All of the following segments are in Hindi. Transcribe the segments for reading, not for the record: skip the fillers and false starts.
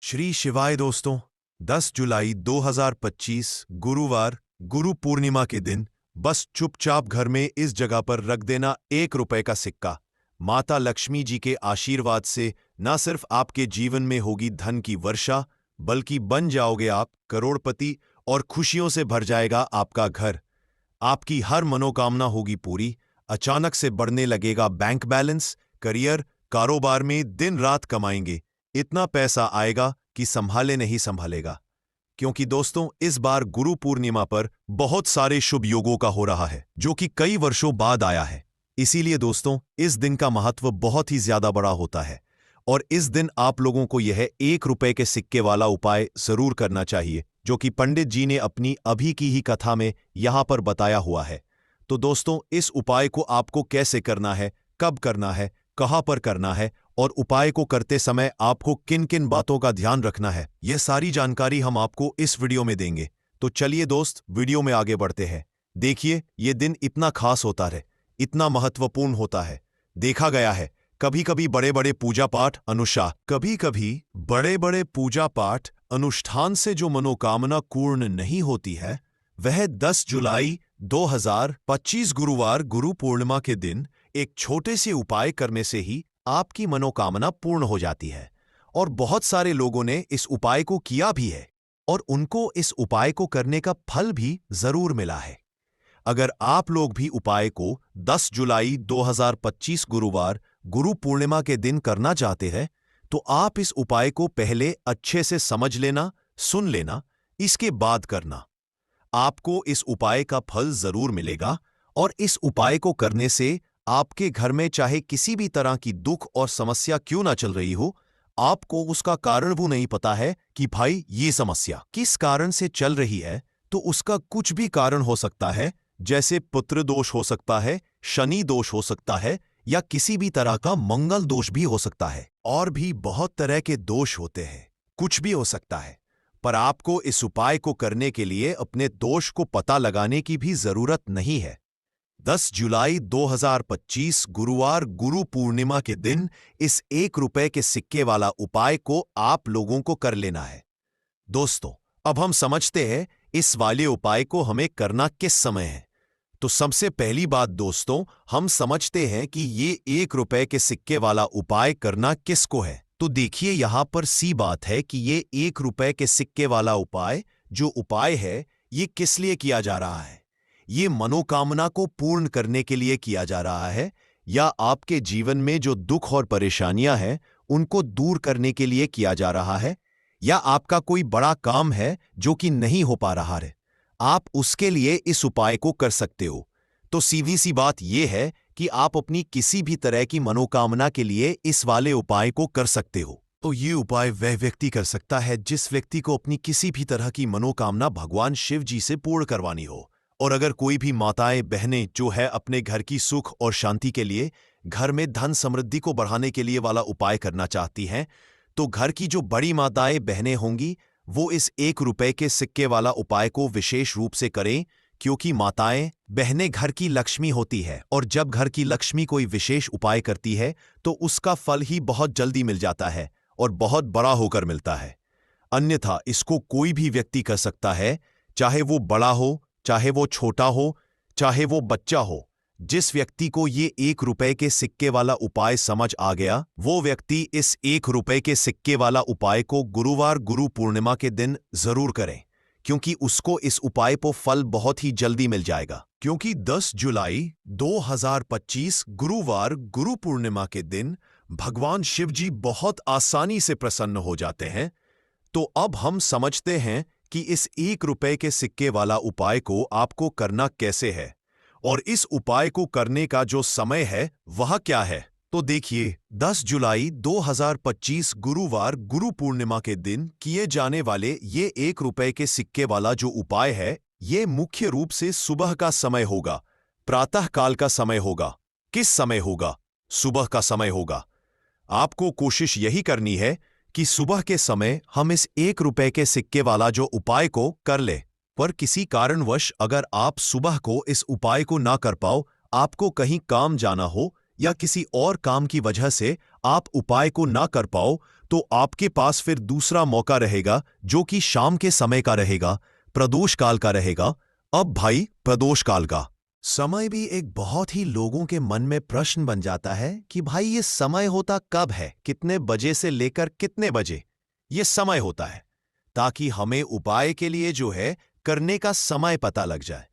श्री शिवाय दोस्तों, 10 जुलाई 2025 गुरुवार गुरु पूर्णिमा के दिन बस चुपचाप घर में इस जगह पर रख देना 1 रुपए का सिक्का। माता लक्ष्मी जी के आशीर्वाद से न सिर्फ आपके जीवन में होगी धन की वर्षा, बल्कि बन जाओगे आप करोड़पति और खुशियों से भर जाएगा आपका घर। आपकी हर मनोकामना होगी पूरी। अचानक से बढ़ने लगेगा बैंक बैलेंस। करियर, कारोबार में दिन रात कमाएंगे। इतना पैसा आएगा कि संभाले नहीं संभालेगा। क्योंकि दोस्तों, इस बार गुरु पूर्णिमा पर बहुत सारे शुभ योगों का हो रहा है, जो कि कई वर्षों बाद आया है। इसीलिए दोस्तों, इस दिन का महत्व बहुत ही ज्यादा बड़ा होता है और इस दिन आप लोगों को यह 1 रुपए के सिक्के वाला उपाय जरूर करना चाहिए, जो कि पंडित जी ने अपनी अभी की ही कथा में यहां पर बताया हुआ है। तो दोस्तों, इस उपाय को आपको कैसे करना है, कब करना है, कहां पर करना है और उपाय को करते समय आपको किन किन बातों का ध्यान रखना है, यह सारी जानकारी हम आपको इस वीडियो में देंगे। तो चलिए दोस्त, वीडियो में आगे बढ़ते हैं। देखिए, यह दिन इतना खास होता है, इतना महत्वपूर्ण होता है। देखा गया है, कभी कभी बड़े बड़े पूजा पाठ अनुष्ठान से जो मनोकामना पूर्ण नहीं होती है, वह 10 जुलाई 2025 गुरुवार गुरु पूर्णिमा के दिन एक छोटे से उपाय करने से ही आपकी मनोकामना पूर्ण हो जाती है। और बहुत सारे लोगों ने इस उपाय को किया भी है और उनको इस उपाय को करने का फल भी जरूर मिला है। अगर आप लोग भी उपाय को 10 जुलाई 2025 गुरुवार गुरु पूर्णिमा के दिन करना चाहते हैं, तो आप इस उपाय को पहले अच्छे से समझ लेना, सुन लेना, इसके बाद करना। आपको इस उपाय का फल जरूर मिलेगा और इस उपाय को करने से आपके घर में चाहे किसी भी तरह की दुख और समस्या क्यों ना चल रही हो, आपको उसका कारण वो नहीं पता है कि भाई ये समस्या किस कारण से चल रही है, तो उसका कुछ भी कारण हो सकता है। जैसे पुत्र दोष हो सकता है, शनि दोष हो सकता है, या किसी भी तरह का मंगल दोष भी हो सकता है। और भी बहुत तरह के दोष होते हैं, कुछ भी हो सकता है। पर आपको इस उपाय को करने के लिए अपने दोष को पता लगाने की भी जरूरत नहीं है। 10 जुलाई 2025 गुरुवार गुरु पूर्णिमा के दिन इस 1 रुपए के सिक्के वाला उपाय को आप लोगों को कर लेना है। दोस्तों, अब हम समझते हैं इस वाले उपाय को हमें करना किस समय है। तो सबसे पहली बात दोस्तों, हम समझते हैं कि ये 1 रुपए के सिक्के वाला उपाय करना किसको है। तो देखिए, यहां पर सी बात है कि ये 1 रुपए के सिक्के वाला उपाय जो उपाय है, ये किस लिए किया जा रहा है। ये मनोकामना को पूर्ण करने के लिए किया जा रहा है, या आपके जीवन में जो दुख और परेशानियां हैं उनको दूर करने के लिए किया जा रहा है, या आपका कोई बड़ा काम है जो कि नहीं हो पा रहा है, आप उसके लिए इस उपाय को कर सकते हो। तो सीधी सी बात यह है कि आप अपनी किसी भी तरह की मनोकामना के लिए इस वाले उपाय को कर सकते हो। तो ये उपाय वह व्यक्ति कर सकता है जिस व्यक्ति को अपनी किसी भी तरह की मनोकामना भगवान शिव जी से पूर्ण करवानी हो। और अगर कोई भी माताएं बहनें जो है अपने घर की सुख और शांति के लिए, घर में धन समृद्धि को बढ़ाने के लिए वाला उपाय करना चाहती हैं, तो घर की जो बड़ी माताएं बहनें होंगी वो इस 1 रुपए के सिक्के वाला उपाय को विशेष रूप से करें, क्योंकि माताएं बहनें घर की लक्ष्मी होती है और जब घर की लक्ष्मी कोई विशेष उपाय करती है तो उसका फल ही बहुत जल्दी मिल जाता है और बहुत बड़ा होकर मिलता है। अन्यथा इसको कोई भी व्यक्ति कर सकता है, चाहे वो बड़ा हो, चाहे वो छोटा हो, चाहे वो बच्चा हो। जिस व्यक्ति को ये 1 रुपए के सिक्के वाला उपाय समझ आ गया, वो व्यक्ति इस 1 रुपए के सिक्के वाला उपाय को गुरुवार गुरु पूर्णिमा के दिन जरूर करें, क्योंकि उसको इस उपाय को फल बहुत ही जल्दी मिल जाएगा। क्योंकि 10 जुलाई 2025 गुरुवार गुरु पूर्णिमा के दिन भगवान शिव जी बहुत आसानी से प्रसन्न हो जाते हैं। तो अब हम समझते हैं कि इस 1 रुपए के सिक्के वाला उपाय को आपको करना कैसे है और इस उपाय को करने का जो समय है वह क्या है। तो देखिए, 10 जुलाई 2025 गुरुवार गुरु पूर्णिमा के दिन किए जाने वाले ये 1 रुपए के सिक्के वाला जो उपाय है, ये मुख्य रूप से सुबह का समय होगा, प्रातः काल का समय होगा। किस समय होगा? सुबह का समय होगा। आपको कोशिश यही करनी है कि सुबह के समय हम इस 1 रुपए के सिक्के वाला जो उपाय को कर ले। पर किसी कारणवश अगर आप सुबह को इस उपाय को ना कर पाओ, आपको कहीं काम जाना हो या किसी और काम की वजह से आप उपाय को ना कर पाओ, तो आपके पास फिर दूसरा मौका रहेगा जो कि शाम के समय का रहेगा, प्रदोष काल का रहेगा। अब भाई प्रदोष काल का समय भी एक बहुत ही लोगों के मन में प्रश्न बन जाता है कि भाई ये समय होता कब है, कितने बजे से लेकर कितने बजे ये समय होता है, ताकि हमें उपाय के लिए जो है करने का समय पता लग जाए।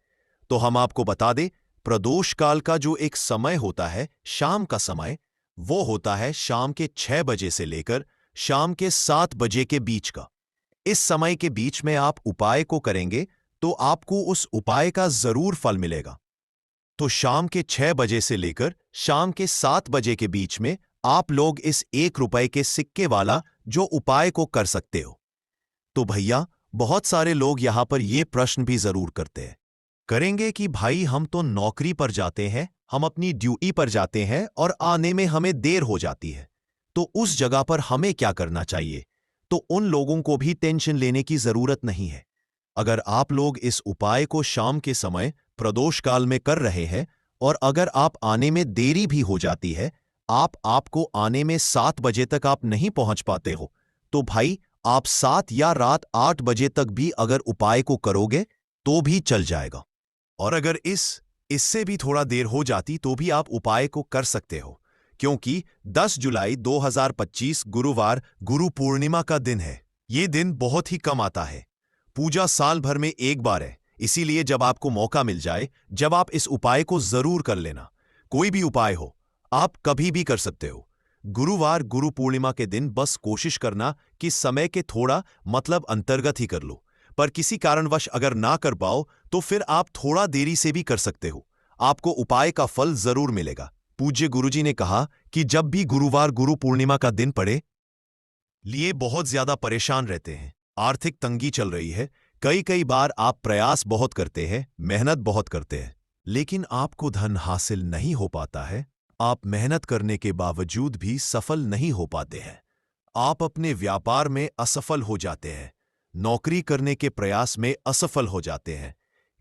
तो हम आपको बता दें, प्रदोष काल का जो एक समय होता है, शाम का समय, वो होता है शाम के 6 बजे से लेकर शाम के 7 बजे के बीच का। इस समय के बीच में आप उपाय को करेंगे तो आपको उस उपाय का जरूर फल मिलेगा। तो शाम के 6 बजे से लेकर शाम के 7 बजे के बीच में आप लोग इस 1 रुपए के सिक्के वाला जो उपाय को कर सकते हो। तो भैया, बहुत सारे लोग यहां पर यह प्रश्न भी जरूर करते हैं, करेंगे कि भाई हम तो नौकरी पर जाते हैं, हम अपनी ड्यूटी पर जाते हैं और आने में हमें देर हो जाती है, तो उस जगह पर हमें क्या करना चाहिए? तो उन लोगों को भी टेंशन लेने की जरूरत नहीं है। अगर आप लोग इस उपाय को शाम के समय प्रदोष काल में कर रहे हैं और अगर आप आने में देरी भी हो जाती है, आपको आने में 7 बजे तक आप नहीं पहुंच पाते हो, तो भाई आप 7 या रात 8 बजे तक भी अगर उपाय को करोगे तो भी चल जाएगा। और अगर इससे भी थोड़ा देर हो जाती तो भी आप उपाय को कर सकते हो, क्योंकि 10 जुलाई 2025 गुरुवार गुरु पूर्णिमा का दिन है। ये दिन बहुत ही कम आता है, पूजा साल भर में एक बार है, इसीलिए जब आपको मौका मिल जाए, जब आप इस उपाय को जरूर कर लेना। कोई भी उपाय हो, आप कभी भी कर सकते हो। गुरुवार गुरु पूर्णिमा के दिन बस कोशिश करना कि समय के थोड़ा अंतर्गत ही कर लो, पर किसी कारणवश अगर ना कर पाओ तो फिर आप थोड़ा देरी से भी कर सकते हो, आपको उपाय का फल जरूर मिलेगा। पूज्य गुरुजी ने कहा कि जब भी गुरुवार गुरु पूर्णिमा का दिन पड़े, लिए बहुत ज्यादा परेशान रहते हैं, आर्थिक तंगी चल रही है, कई बार आप प्रयास बहुत करते हैं, मेहनत बहुत करते हैं, लेकिन आपको धन हासिल नहीं हो पाता है, आप मेहनत करने के बावजूद भी सफल नहीं हो पाते हैं, आप अपने व्यापार में असफल हो जाते हैं, नौकरी करने के प्रयास में असफल हो जाते हैं,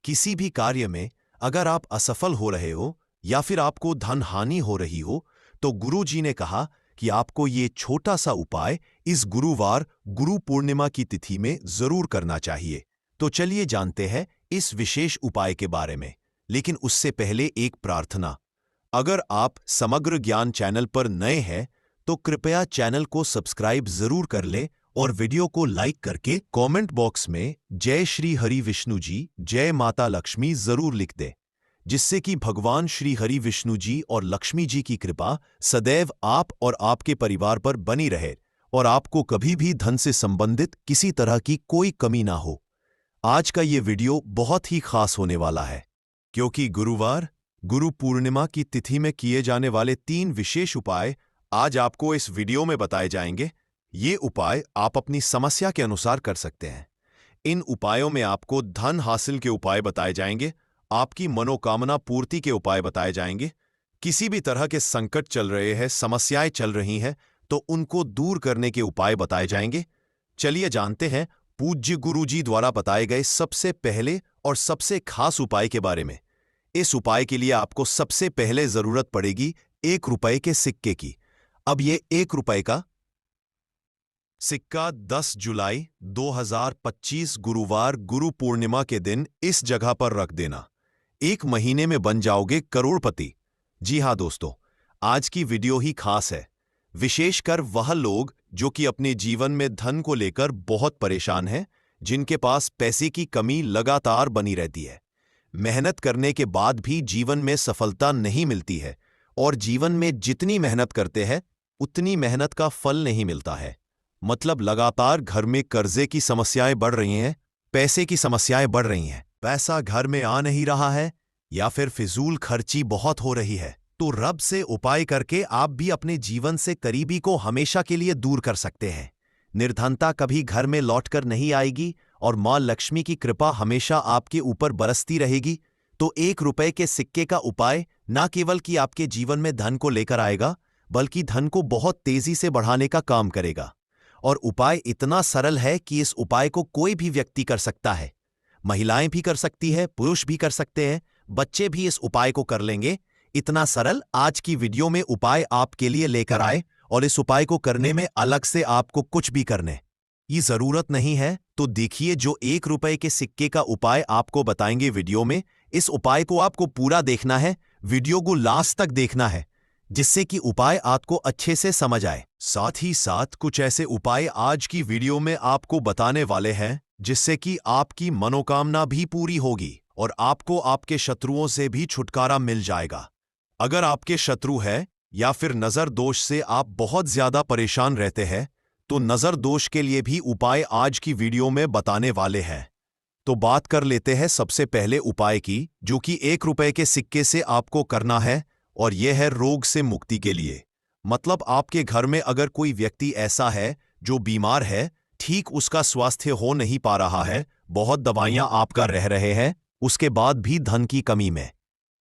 किसी भी कार्य में अगर आप असफल हो रहे हो या फिर आपको धन हानि हो रही हो, तो गुरु जी ने कहा कि आपको ये छोटा सा उपाय इस गुरुवार गुरु पूर्णिमा की तिथि में जरूर करना चाहिए। तो चलिए जानते हैं इस विशेष उपाय के बारे में, लेकिन उससे पहले एक प्रार्थना। अगर आप समग्र ज्ञान चैनल पर नए हैं तो कृपया चैनल को सब्सक्राइब जरूर कर लें और वीडियो को लाइक करके कमेंट बॉक्स में जय श्री हरि विष्णु जी, जय माता लक्ष्मी जरूर लिख दें, जिससे कि भगवान श्री हरि विष्णु जी और लक्ष्मी जी की कृपा सदैव आप और आपके परिवार पर बनी रहे और आपको कभी भी धन से संबंधित किसी तरह की कोई कमी ना हो। आज का ये वीडियो बहुत ही खास होने वाला है, क्योंकि गुरुवार गुरु पूर्णिमा की तिथि में किए जाने वाले 3 विशेष उपाय आज आपको इस वीडियो में बताए जाएंगे। ये उपाय आप अपनी समस्या के अनुसार कर सकते हैं। इन उपायों में आपको धन हासिल के उपाय बताए जाएंगे, आपकी मनोकामना पूर्ति के उपाय बताए जाएंगे, किसी भी तरह के संकट चल रहे हैं, समस्याएं चल रही हैं तो उनको दूर करने के उपाय बताए जाएंगे। चलिए जानते हैं पूज्य गुरुजी द्वारा बताए गए सबसे पहले और सबसे खास उपाय के बारे में। इस उपाय के लिए आपको सबसे पहले जरूरत पड़ेगी 1 रुपए के सिक्के की। अब ये 1 रुपए का सिक्का 10 जुलाई 2025 गुरुवार गुरु पूर्णिमा के दिन इस जगह पर रख देना। 1 महीने में बन जाओगे करोड़पति। जी हाँ दोस्तों, आज की वीडियो ही खास है, विशेषकर वह लोग जो कि अपने जीवन में धन को लेकर बहुत परेशान हैं, जिनके पास पैसे की कमी लगातार बनी रहती है, मेहनत करने के बाद भी जीवन में सफलता नहीं मिलती है और जीवन में जितनी मेहनत करते हैं उतनी मेहनत का फल नहीं मिलता है। लगातार घर में कर्जे की समस्याएं बढ़ रही हैं, पैसे की समस्याएं बढ़ रही हैं, पैसा घर में आ नहीं रहा है या फिर फिजूल खर्ची बहुत हो रही है, तो रब से उपाय करके आप भी अपने जीवन से करीबी को हमेशा के लिए दूर कर सकते हैं। निर्धनता कभी घर में लौटकर नहीं आएगी और मां लक्ष्मी की कृपा हमेशा आपके ऊपर बरसती रहेगी। तो 1 रुपए के सिक्के का उपाय न केवल कि आपके जीवन में धन को लेकर आएगा, बल्कि धन को बहुत तेजी से बढ़ाने का काम करेगा। और उपाय इतना सरल है कि इस उपाय को कोई भी व्यक्ति कर सकता है, महिलाएं भी कर सकती है, पुरुष भी कर सकते हैं, बच्चे भी इस उपाय को कर लेंगे। इतना सरल आज की वीडियो में उपाय आपके लिए लेकर आए और इस उपाय को करने में अलग से आपको कुछ भी करने की जरूरत नहीं है। तो देखिए, जो 1 रुपए के सिक्के का उपाय आपको बताएंगे वीडियो में, इस उपाय को आपको पूरा देखना है, वीडियो को लास्ट तक देखना है, जिससे कि उपाय आपको अच्छे से समझ आए। साथ ही साथ कुछ ऐसे उपाय आज की वीडियो में आपको बताने वाले हैं जिससे कि आपकी मनोकामना भी पूरी होगी और आपको आपके शत्रुओं से भी छुटकारा मिल जाएगा। अगर आपके शत्रु है या फिर नजर दोष से आप बहुत ज्यादा परेशान रहते हैं, तो नजर दोष के लिए भी उपाय आज की वीडियो में बताने वाले हैं। तो बात कर लेते हैं सबसे पहले उपाय की, जो कि 1 रुपए के सिक्के से आपको करना है, और यह है रोग से मुक्ति के लिए। मतलब आपके घर में अगर कोई व्यक्ति ऐसा है जो बीमार है, ठीक उसका स्वास्थ्य हो नहीं पा रहा है, बहुत दवाइयां आप कर रहे हैं, उसके बाद भी धन की कमी में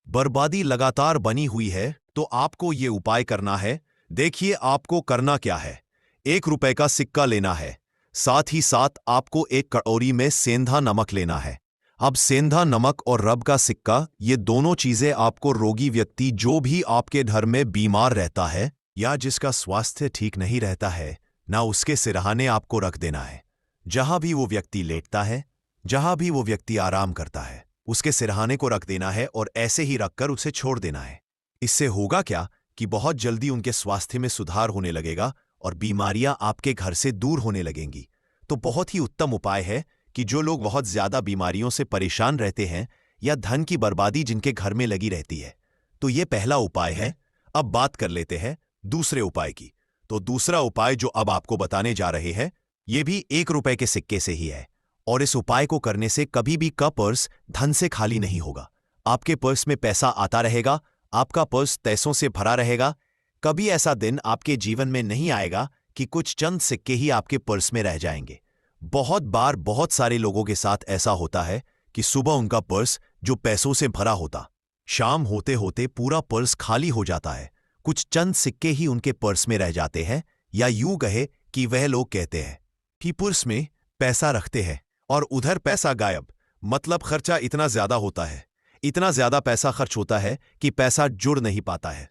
बर्बादी लगातार बनी हुई है, तो आपको ये उपाय करना है। देखिए, आपको करना क्या है। 1 रुपए का सिक्का लेना है, साथ ही साथ आपको एक कटोरी में सेंधा नमक लेना है। अब सेंधा नमक और रब का सिक्का, ये दोनों चीजें आपको रोगी व्यक्ति जो भी आपके घर में बीमार रहता है या जिसका स्वास्थ्य ठीक नहीं रहता है ना, उसके सिरहाने आपको रख देना है। जहां भी वो व्यक्ति लेटता है, जहां भी वो व्यक्ति आराम करता है, उसके सिरहाने को रख देना है और ऐसे ही रखकर उसे छोड़ देना है। इससे होगा क्या कि बहुत जल्दी उनके स्वास्थ्य में सुधार होने लगेगा और बीमारियां आपके घर से दूर होने लगेंगी। तो बहुत ही उत्तम उपाय है कि जो लोग बहुत ज्यादा बीमारियों से परेशान रहते हैं या धन की बर्बादी जिनके घर में लगी रहती है, तो ये पहला उपाय है। अब बात कर लेते हैं दूसरे उपाय की। तो दूसरा उपाय जो अब आपको बताने जा रहे हैं, ये भी 1 रुपए के सिक्के से ही है, और इस उपाय को करने से कभी भी का पर्स धन से खाली नहीं होगा। आपके पर्स में पैसा आता रहेगा, आपका पर्स पैसों से भरा रहेगा। कभी ऐसा दिन आपके जीवन में नहीं आएगा कि कुछ चंद सिक्के ही आपके पर्स में रह जाएंगे। बहुत बार बहुत सारे लोगों के साथ ऐसा होता है कि सुबह उनका पर्स जो पैसों से भरा होता, शाम होते होते पूरा पर्स खाली हो जाता है। कुछ चंद सिक्के ही उनके पर्स में रह जाते हैं, या यूं कहे कि वह लोग कहते हैं कि पर्स में पैसा रखते हैं और उधर पैसा गायब। मतलब खर्चा इतना ज्यादा होता है, इतना ज्यादा पैसा खर्च होता है कि पैसा जुड़ नहीं पाता है।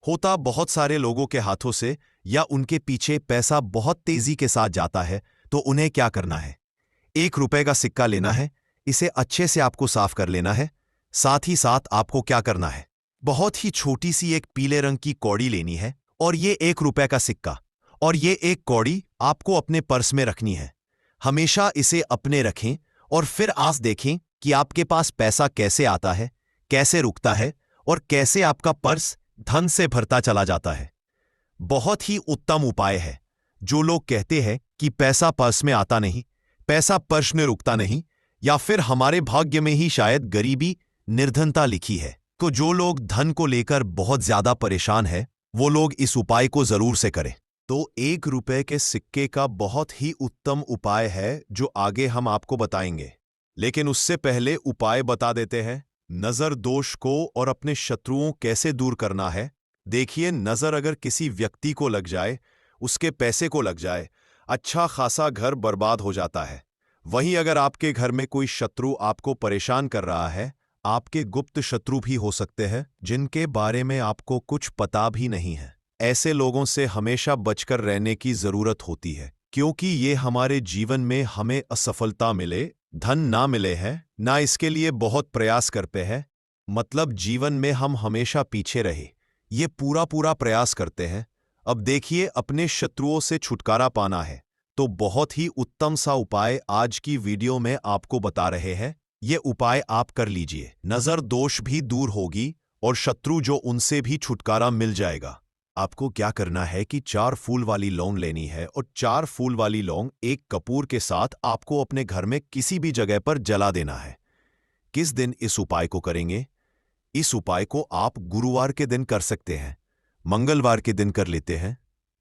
होता बहुत सारे लोगों के हाथों से या उनके पीछे पैसा बहुत तेजी के साथ जाता है। तो उन्हें क्या करना है, 1 रुपए का सिक्का लेना है, इसे अच्छे से आपको साफ कर लेना है। साथ ही साथ आपको क्या करना है, बहुत ही छोटी सी एक पीले रंग की कौड़ी लेनी है, और ये 1 रुपए का सिक्का और ये एक कौड़ी आपको अपने पर्स में रखनी है। हमेशा इसे अपने रखें और फिर आस देखें कि आपके पास पैसा कैसे आता है, कैसे रुकता है और कैसे आपका पर्स धन से भरता चला जाता है। बहुत ही उत्तम उपाय है। जो लोग कहते हैं कि पैसा पर्स में आता नहीं, पैसा पर्स में रुकता नहीं, या फिर हमारे भाग्य में ही शायद गरीबी निर्धनता लिखी है, तो जो लोग धन को लेकर बहुत ज्यादा परेशान है, वो लोग इस उपाय को जरूर से करें। तो 1 रुपए के सिक्के का बहुत ही उत्तम उपाय है जो आगे हम आपको बताएंगे, लेकिन उससे पहले उपाय बता देते हैं नजर दोष को और अपने शत्रुओं कैसे दूर करना है। देखिए, नजर अगर किसी व्यक्ति को लग जाए, उसके पैसे को लग जाए, अच्छा खासा घर बर्बाद हो जाता है। वहीं अगर आपके घर में कोई शत्रु आपको परेशान कर रहा है, आपके गुप्त शत्रु भी हो सकते हैं जिनके बारे में आपको कुछ पता भी नहीं है, ऐसे लोगों से हमेशा बचकर रहने की जरूरत होती है, क्योंकि ये हमारे जीवन में हमें असफलता मिले, धन ना मिले हैं, ना इसके लिए बहुत प्रयास करते हैं। मतलब जीवन में हम हमेशा पीछे रहे, ये पूरा प्रयास करते हैं। अब देखिए, अपने शत्रुओं से छुटकारा पाना है, तो बहुत ही उत्तम सा उपाय आज की वीडियो में आपको बता रहे हैं। ये उपाय आप कर लीजिए, नजर दोष भी दूर होगी और शत्रु जो उनसे भी छुटकारा मिल जाएगा। आपको क्या करना है कि 4 फूल वाली लौंग लेनी है, और 4 फूल वाली लौंग एक कपूर के साथ आपको अपने घर में किसी भी जगह पर जला देना है। किस दिन इस उपाय को करेंगे? इस उपाय को आप गुरुवार के दिन कर सकते हैं, मंगलवार के दिन कर लेते हैं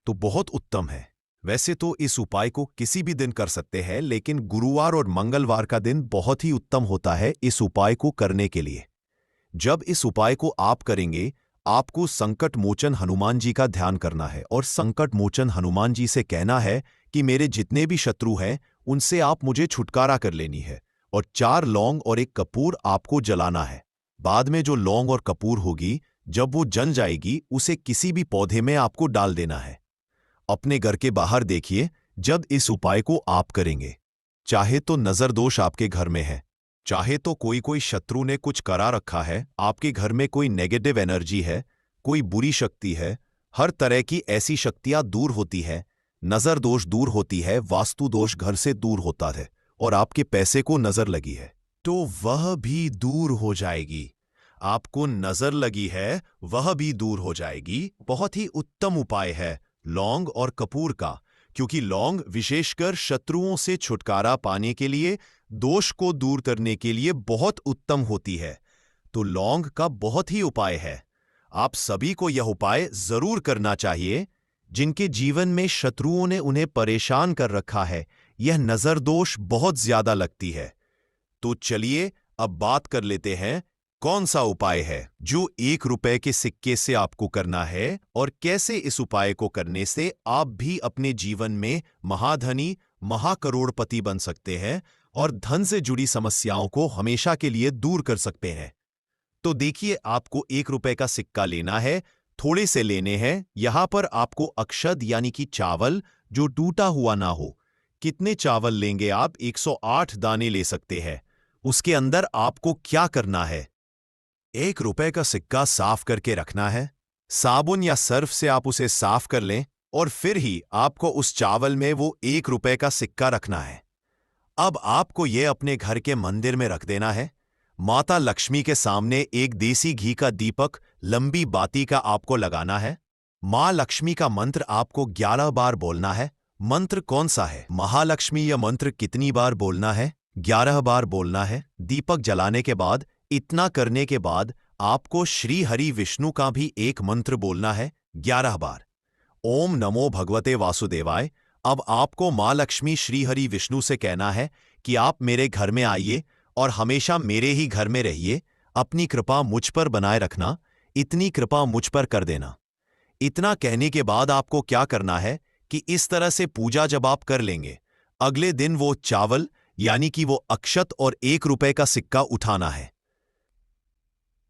तो बहुत उत्तम है। वैसे तो इस उपाय को किसी भी दिन कर सकते हैं, लेकिन गुरुवार और मंगलवार का दिन बहुत ही उत्तम होता है इस उपाय को करने के लिए। जब इस उपाय को आप करेंगे, आपको संकट मोचन हनुमान जी का ध्यान करना है और संकट मोचन हनुमान जी से कहना है कि मेरे जितने भी शत्रु हैं उनसे आप मुझे छुटकारा कर लेनी है, और 4 लौंग और एक कपूर आपको जलाना है। बाद में जो लौंग और कपूर होगी, जब वो जल जाएगी, उसे किसी भी पौधे में आपको डाल देना है। अपने घर के बाहर देखिए जब इस उपाय को आप करेंगे। चाहे तो नजर दोष आपके घर में है, चाहे तो कोई शत्रु ने कुछ करा रखा है, आपके घर में कोई नेगेटिव एनर्जी है, कोई बुरी शक्ति है, हर तरह की ऐसी शक्तियां दूर होती है, नजर दोष दूर होती है, वास्तु दोष घर से दूर होता है, और आपके पैसे को नजर लगी है तो वह भी दूर हो जाएगी। आपको नजर लगी है वह भी दूर हो जाएगी। बहुत ही उत्तम उपाय है लौंग और कपूर का, क्योंकि लौंग विशेषकर शत्रुओं से छुटकारा पाने के लिए, दोष को दूर करने के लिए बहुत उत्तम होती है। तो लौंग का बहुत ही उपाय है। आप सभी को यह उपाय जरूर करना चाहिए। जिनके जीवन में शत्रुओं ने उन्हें परेशान कर रखा है, यह नजर दोष बहुत ज्यादा लगती है। तो चलिए अब बात कर लेते हैं कौन सा उपाय है जो 1 रुपए के सिक्के से आपको करना है, और कैसे इस उपाय को करने से आप भी अपने जीवन में महाधनी, महाकरोड़पति बन सकते हैं और धन से जुड़ी समस्याओं को हमेशा के लिए दूर कर सकते हैं। तो देखिए, आपको 1 रुपए का सिक्का लेना है, थोड़े से लेने हैं। यहां पर आपको अक्षत यानी कि चावल जो टूटा हुआ ना हो। कितने चावल लेंगे आप? 108 दाने ले सकते हैं। उसके अंदर आपको क्या करना है? 1 रुपए का सिक्का साफ करके रखना है। साबुन या सर्फ से आप उसे साफ कर लें और फिर ही आपको उस चावल में वो 1 रुपए का सिक्का रखना है। अब आपको ये अपने घर के मंदिर में रख देना है। माता लक्ष्मी के सामने एक देसी घी का दीपक लंबी बाती का आपको लगाना है। मां लक्ष्मी का मंत्र आपको 11 बार बोलना है। मंत्र कौन सा है? महालक्ष्मी यह मंत्र कितनी बार बोलना है? 11 बार बोलना है। दीपक जलाने के बाद, इतना करने के बाद आपको श्री हरि विष्णु का भी एक मंत्र बोलना है 11 बार। ओम नमो भगवते वासुदेवाय। अब आपको मां लक्ष्मी श्री हरि विष्णु से कहना है कि आप मेरे घर में आइए और हमेशा मेरे ही घर में रहिए। अपनी कृपा मुझ पर बनाए रखना, इतनी कृपा मुझ पर कर देना। इतना कहने के बाद आपको क्या करना है कि इस तरह से पूजा जब आप कर लेंगे, अगले दिन वो चावल यानी कि वो अक्षत और 1 रुपए का सिक्का उठाना है।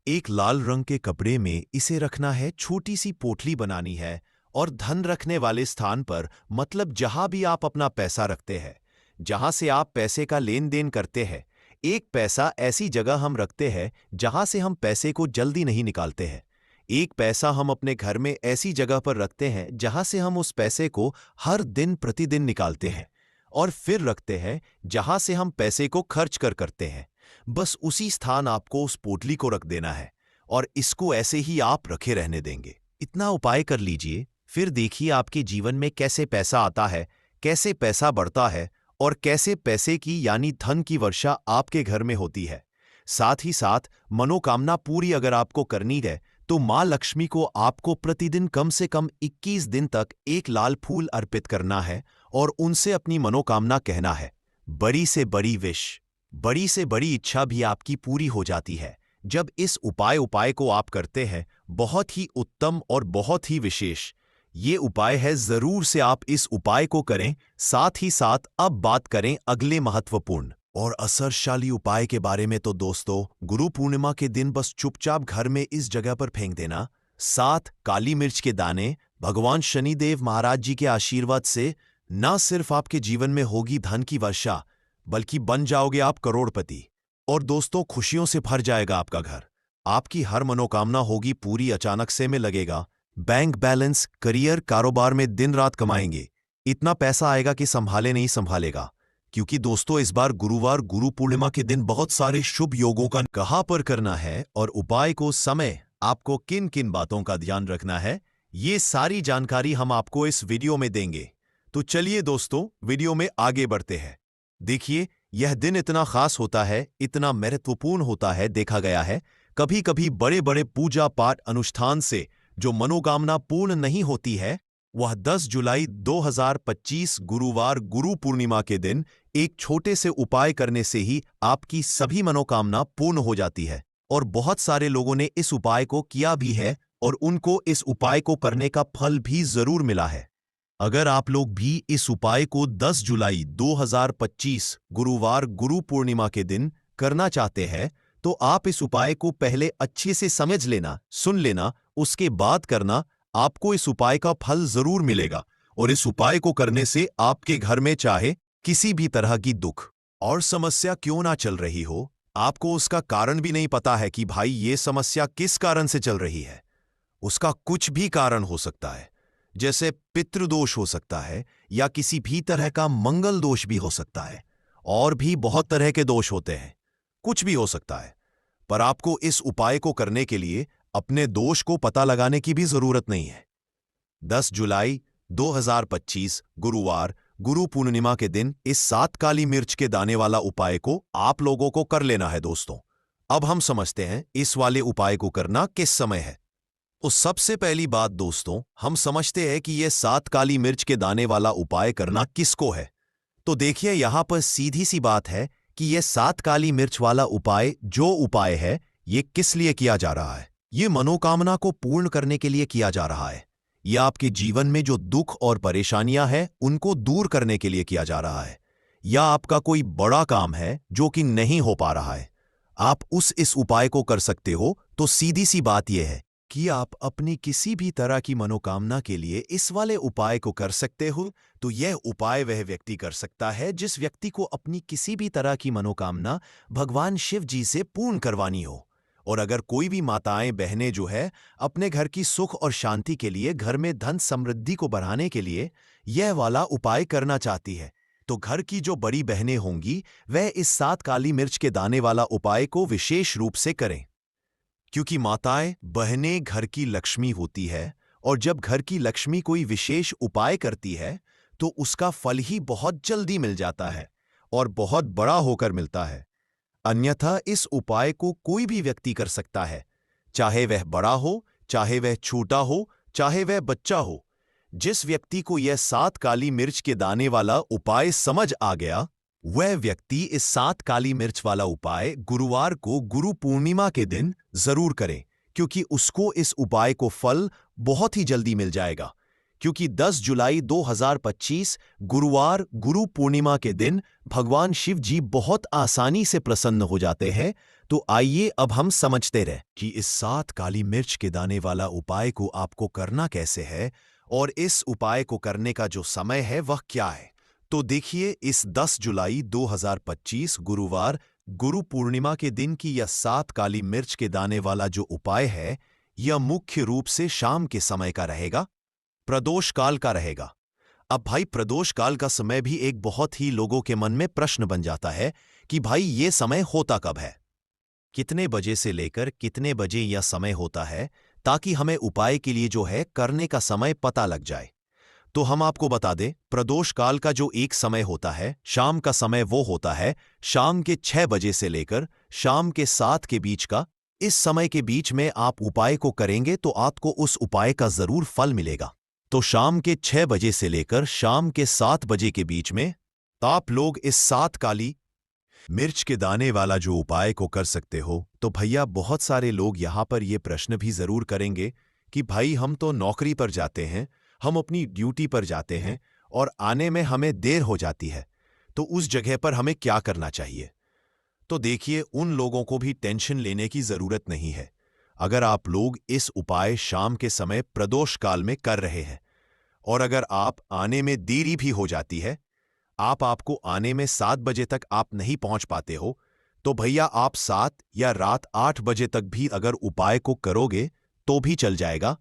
एक लाल रंग के कपड़े में इसे रखना है। छोटी सी पोटली बनानी है और धन रखने वाले स्थान पर, मतलब जहां भी आप अपना पैसा रखते हैं, जहां से आप पैसे का लेन देन करते हैं, एक पैसा ऐसी जगह हम रखते हैं जहां से हम पैसे को जल्दी नहीं निकालते हैं। एक पैसा हम अपने घर में ऐसी जगह पर रखते हैं जहां से हम उस पैसे को हर दिन प्रतिदिन निकालते हैं, और फिर रखते हैं जहां से हम पैसे को खर्च करते हैं। बस उसी स्थान आपको उस पोटली को रख देना है और इसको ऐसे ही आप रखे रहने देंगे। इतना उपाय कर लीजिए, फिर देखिए आपके जीवन में कैसे पैसा आता है, कैसे पैसा बढ़ता है और कैसे पैसे की यानी धन की वर्षा आपके घर में होती है। साथ ही साथ मनोकामना पूरी अगर आपको करनी है तो मां लक्ष्मी को आपको प्रतिदिन कम से कम 21 दिन तक एक लाल फूल अर्पित करना है और उनसे अपनी मनोकामना कहना है। बड़ी से बड़ी विश, बड़ी से बड़ी इच्छा भी आपकी पूरी हो जाती है जब इस उपाय को आप करते हैं। बहुत ही उत्तम और बहुत ही विशेष ये उपाय है, जरूर से आप इस उपाय को करें। साथ ही साथ अब बात करें अगले महत्वपूर्ण और असरशाली उपाय के बारे में। तो दोस्तों, गुरु पूर्णिमा के दिन बस चुपचाप घर में इस जगह पर फेंक देना 7 काली मिर्च के दाने। भगवान शनिदेव महाराज जी के आशीर्वाद से न सिर्फ आपके जीवन में होगी धन की वर्षा, बल्कि बन जाओगे आप करोड़पति। और दोस्तों, खुशियों से भर जाएगा आपका घर। आपकी हर मनोकामना होगी पूरी। अचानक से में लगेगा बैंक बैलेंस, करियर, कारोबार में दिन रात कमाएंगे। इतना पैसा आएगा कि संभाले नहीं संभालेगा। क्योंकि दोस्तों, इस बार गुरुवार गुरु पूर्णिमा के दिन बहुत सारे शुभ योगों का कहां पर करना है और उपाय को समय आपको किन किन बातों का ध्यान रखना है, ये सारी जानकारी हम आपको इस वीडियो में देंगे। तो चलिए दोस्तों, वीडियो में आगे बढ़ते हैं। देखिए, यह दिन इतना खास होता है, इतना महत्वपूर्ण होता है। देखा गया है कभी कभी बड़े बड़े पूजा पाठ अनुष्ठान से जो मनोकामना पूर्ण नहीं होती है, वह 10 जुलाई 2025 गुरुवार गुरु पूर्णिमा के दिन एक छोटे से उपाय करने से ही आपकी सभी मनोकामना पूर्ण हो जाती है। और बहुत सारे लोगों ने इस उपाय को किया भी है और उनको इस उपाय को करने का फल भी जरूर मिला है। अगर आप लोग भी इस उपाय को 10 जुलाई 2025 गुरुवार गुरु पूर्णिमा के दिन करना चाहते हैं, तो आप इस उपाय को पहले अच्छे से समझ लेना, सुन लेना, उसके बाद करना। आपको इस उपाय का फल जरूर मिलेगा और इस उपाय को करने से आपके घर में चाहे किसी भी तरह की दुख और समस्या क्यों ना चल रही हो, आपको उसका कारण भी नहीं पता है कि भाई ये समस्या किस कारण से चल रही है। उसका कुछ भी कारण हो सकता है, जैसे पितृदोष हो सकता है या किसी भी तरह का मंगल दोष भी हो सकता है, और भी बहुत तरह के दोष होते हैं, कुछ भी हो सकता है। पर आपको इस उपाय को करने के लिए अपने दोष को पता लगाने की भी जरूरत नहीं है। 10 जुलाई 2025 गुरुवार गुरु पूर्णिमा के दिन इस 7 काली मिर्च के दाने वाला उपाय को आप लोगों को कर लेना है दोस्तों। अब हम समझते हैं इस वाले उपाय को करना किस समय है। तो सबसे पहली बात दोस्तों, हम समझते हैं कि यह 7 काली मिर्च के दाने वाला उपाय करना किसको है। तो देखिए यहां पर सीधी सी बात है कि यह 7 काली मिर्च वाला उपाय जो उपाय है, यह किस लिए किया जा रहा है। यह मनोकामना को पूर्ण करने के लिए किया जा रहा है। यह आपके जीवन में जो दुख और परेशानियां हैं उनको दूर करने के लिए किया जा रहा है। या आपका कोई बड़ा काम है जो कि नहीं हो पा रहा है, आप इस उपाय को कर सकते हो। तो सीधी सी बात यह है कि आप अपनी किसी भी तरह की मनोकामना के लिए इस वाले उपाय को कर सकते हो। तो यह उपाय वह व्यक्ति कर सकता है जिस व्यक्ति को अपनी किसी भी तरह की मनोकामना भगवान शिव जी से पूर्ण करवानी हो। और अगर कोई भी माताएं बहनें जो है अपने घर की सुख और शांति के लिए, घर में धन समृद्धि को बढ़ाने के लिए यह वाला उपाय करना चाहती है, तो घर की जो बड़ी बहनें होंगी वह इस 7 काली मिर्च के दाने वाला उपाय को विशेष रूप से करें। क्योंकि माताएं बहनें घर की लक्ष्मी होती है, और जब घर की लक्ष्मी कोई विशेष उपाय करती है तो उसका फल ही बहुत जल्दी मिल जाता है और बहुत बड़ा होकर मिलता है। अन्यथा इस उपाय को कोई भी व्यक्ति कर सकता है, चाहे वह बड़ा हो, चाहे वह छोटा हो, चाहे वह बच्चा हो। जिस व्यक्ति को यह 7 काली मिर्च के दाने वाला उपाय समझ आ गया, वह व्यक्ति इस 7 काली मिर्च वाला उपाय गुरुवार को गुरु पूर्णिमा के दिन जरूर करे, क्योंकि उसको इस उपाय को फल बहुत ही जल्दी मिल जाएगा। क्योंकि 10 जुलाई 2025 गुरुवार गुरु पूर्णिमा के दिन भगवान शिव जी बहुत आसानी से प्रसन्न हो जाते हैं। तो आइए अब हम समझते रहे कि इस 7 काली मिर्च के दाने वाला उपाय को आपको करना कैसे है, और इस उपाय को करने का जो समय है वह क्या है। तो देखिए, इस 10 जुलाई 2025 गुरुवार गुरु पूर्णिमा के दिन की यह 7 काली मिर्च के दाने वाला जो उपाय है, यह मुख्य रूप से शाम के समय का रहेगा, प्रदोष काल का रहेगा। अब भाई प्रदोष काल का समय भी एक बहुत ही लोगों के मन में प्रश्न बन जाता है कि भाई ये समय होता कब है, कितने बजे से लेकर कितने बजे यह समय होता है, ताकि हमें उपाय के लिए जो है करने का समय पता लग जाए। तो हम आपको बता दें, प्रदोष काल का जो एक समय होता है, शाम का समय, वो होता है शाम के 6 बजे से लेकर शाम के 7 के बीच का। इस समय के बीच में आप उपाय को करेंगे तो आपको उस उपाय का जरूर फल मिलेगा। तो शाम के 6 बजे से लेकर शाम के 7 बजे के बीच में आप लोग इस 7 काली मिर्च के दाने वाला जो उपाय को कर सकते हो। तो भैया बहुत सारे लोग यहां पर ये प्रश्न भी जरूर करेंगे कि भाई हम तो नौकरी पर जाते हैं, हम अपनी ड्यूटी पर जाते हैं और आने में हमें देर हो जाती है, तो उस जगह पर हमें क्या करना चाहिए। तो देखिए, उन लोगों को भी टेंशन लेने की जरूरत नहीं है। अगर आप लोग इस उपाय शाम के समय प्रदोष काल में कर रहे हैं, और अगर आप आने में देरी भी हो जाती है, आपको आने में 7 बजे तक आप नहीं पहुंच पाते हो, तो भैया आप 7 या रात 8 बजे तक भी अगर उपाय को करोगे तो भी चल जाएगा।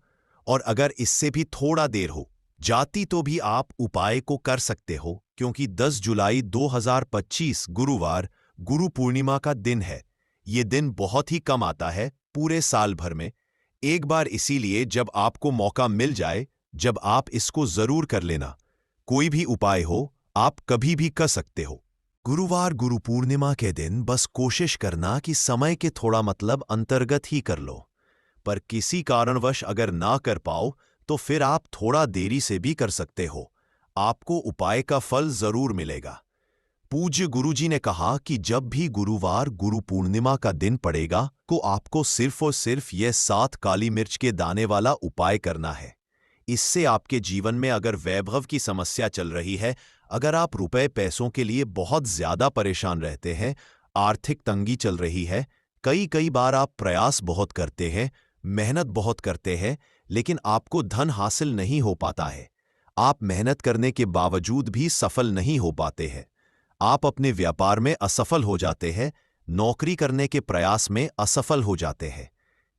और अगर इससे भी थोड़ा देर हो जाती तो भी आप उपाय को कर सकते हो, क्योंकि 10 जुलाई 2025 गुरुवार गुरु पूर्णिमा का दिन है। ये दिन बहुत ही कम आता है पूरे साल भर में, एक बार। इसीलिए जब आपको मौका मिल जाए, जब आप इसको जरूर कर लेना। कोई भी उपाय हो, आप कभी भी कर सकते हो। गुरुवार गुरु पूर्णिमा के दिन बस कोशिश करना कि समय के थोड़ा मतलब अंतर्गत ही कर लो। पर किसी कारणवश अगर ना कर पाओ तो फिर आप थोड़ा देरी से भी कर सकते हो, आपको उपाय का फल जरूर मिलेगा। पूज्य गुरुजी ने कहा कि जब भी गुरुवार गुरु पूर्णिमा का दिन पड़ेगा तो आपको सिर्फ और सिर्फ यह 7 काली मिर्च के दाने वाला उपाय करना है। इससे आपके जीवन में अगर वैभव की समस्या चल रही है, अगर आप रुपए पैसों के लिए बहुत ज्यादा परेशान रहते हैं, आर्थिक तंगी चल रही है, कई बार आप प्रयास बहुत करते हैं, मेहनत बहुत करते हैं, लेकिन आपको धन हासिल नहीं हो पाता है, आप मेहनत करने के बावजूद भी सफल नहीं हो पाते हैं। आप अपने व्यापार में असफल हो जाते हैं, नौकरी करने के प्रयास में असफल हो जाते हैं।